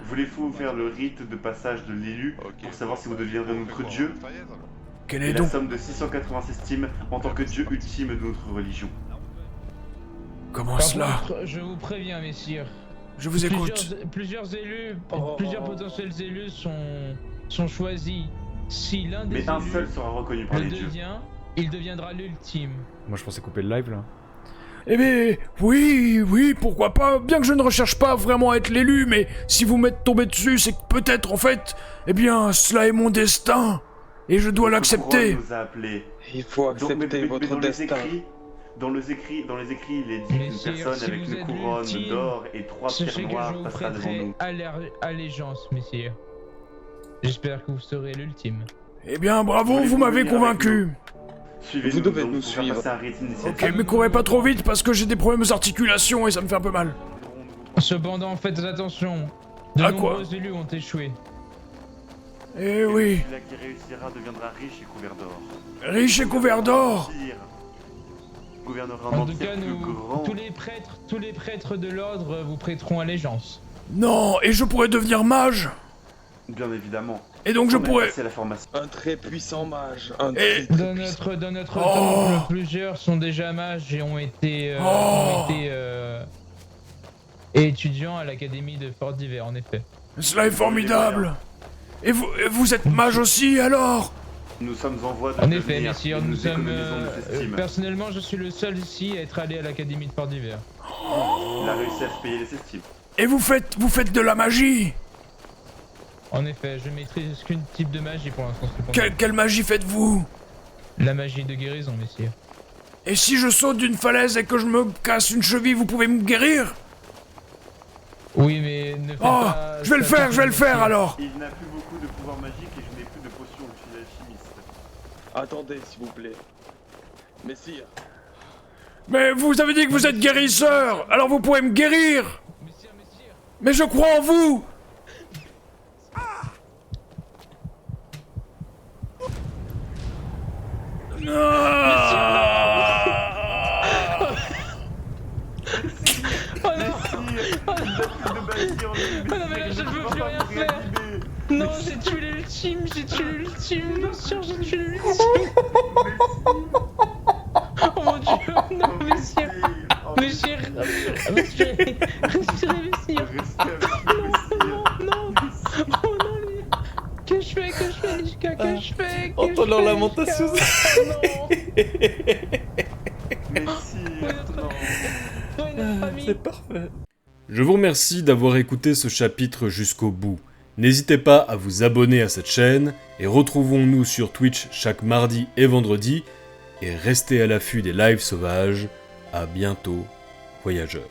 W: Voulez-vous faire le rite de passage de l'élu pour savoir si vous deviendrez notre dieu?
B: Quelle est
W: la
B: donc
W: somme de 686 stimes en tant que dieu ultime de notre religion.
B: Comment cela?
T: Je vous préviens, messieurs.
B: Je vous écoute.
T: Plusieurs élus, plusieurs potentiels élus sont choisis. Si l'un des
W: mais un seul sera reconnu par les dieux.
T: Il deviendra l'ultime.
D: Moi je pensais couper le live là.
B: Eh bien, oui, pourquoi pas. Bien que je ne recherche pas vraiment à être l'élu, mais si vous m'êtes tombé dessus, c'est que peut-être, en fait, eh bien, cela est mon destin. Et je dois l'accepter.
W: Il faut accepter votre destin. Dans les écrits, il est dit qu'une personne avec une couronne d'or et 3 pierres noires passera devant nous.
T: Allégeance, messieurs. J'espère que vous serez l'ultime.
B: Eh bien, bravo, vous m'avez convaincu.
W: Vous devez nous suivre.
B: Ok, mais courez pas trop vite parce que j'ai des problèmes aux articulations et ça me fait un peu mal.
T: Cependant, faites attention. De nombreux élus ont échoué.
B: Eh oui.
W: Celui-là qui réussira deviendra riche et couvert d'or.
B: Riche et couvert d'or.
W: En
T: tout cas, tous les prêtres de l'ordre vous prêteront allégeance.
B: Non, et je pourrais devenir mage.
W: Bien évidemment.
B: Et donc je pourrais...
W: Un très puissant mage.
T: Dans notre temple, plusieurs sont déjà mages et ont été étudiants à l'académie de Fort d'Hiver, en effet.
B: Cela est formidable. Et vous êtes mage aussi, alors?
W: Nous sommes en voie de
M: En effet,
W: devenir,
M: messieurs,
W: et
M: nous sommes...
W: économisons nos estimes.
M: personnellement, je suis le seul ici à être allé à l'académie de Port d'Hiver.
W: Il a réussi à se payer les estimes.
B: Et vous faites de la magie?
M: En effet, je maîtrise qu'une type de magie pour l'instant.
B: Quelle magie faites-vous?
M: La magie de guérison, messieurs.
B: Et si je saute d'une falaise et que je me casse une cheville, vous pouvez me guérir?
M: Oui, mais ne faites
B: Oh,
M: pas...
B: je vais le faire alors.
W: Il n'a plus beaucoup de pouvoir magique et je n'ai plus de potions, je suis alchimiste.
O: Attendez, s'il vous plaît. Messire.
B: Mais vous avez dit que vous êtes guérisseur, alors vous pouvez me guérir. Mais je crois en vous.
M: Oh non mais là je ne veux plus rien faire. Non, j'ai tué l'ultime, monsieur, j'ai tué l'ultime. Oh mon dieu, non monsieur, respirez messieurs. Non, oh non, que je fais, Lishka, que je fais.
D: Entends leur lamentation. C'est parfait. Je vous remercie d'avoir écouté ce chapitre jusqu'au bout. N'hésitez pas à vous abonner à cette chaîne, et retrouvons-nous sur Twitch chaque mardi et vendredi, et restez à l'affût des lives sauvages. À bientôt, voyageurs.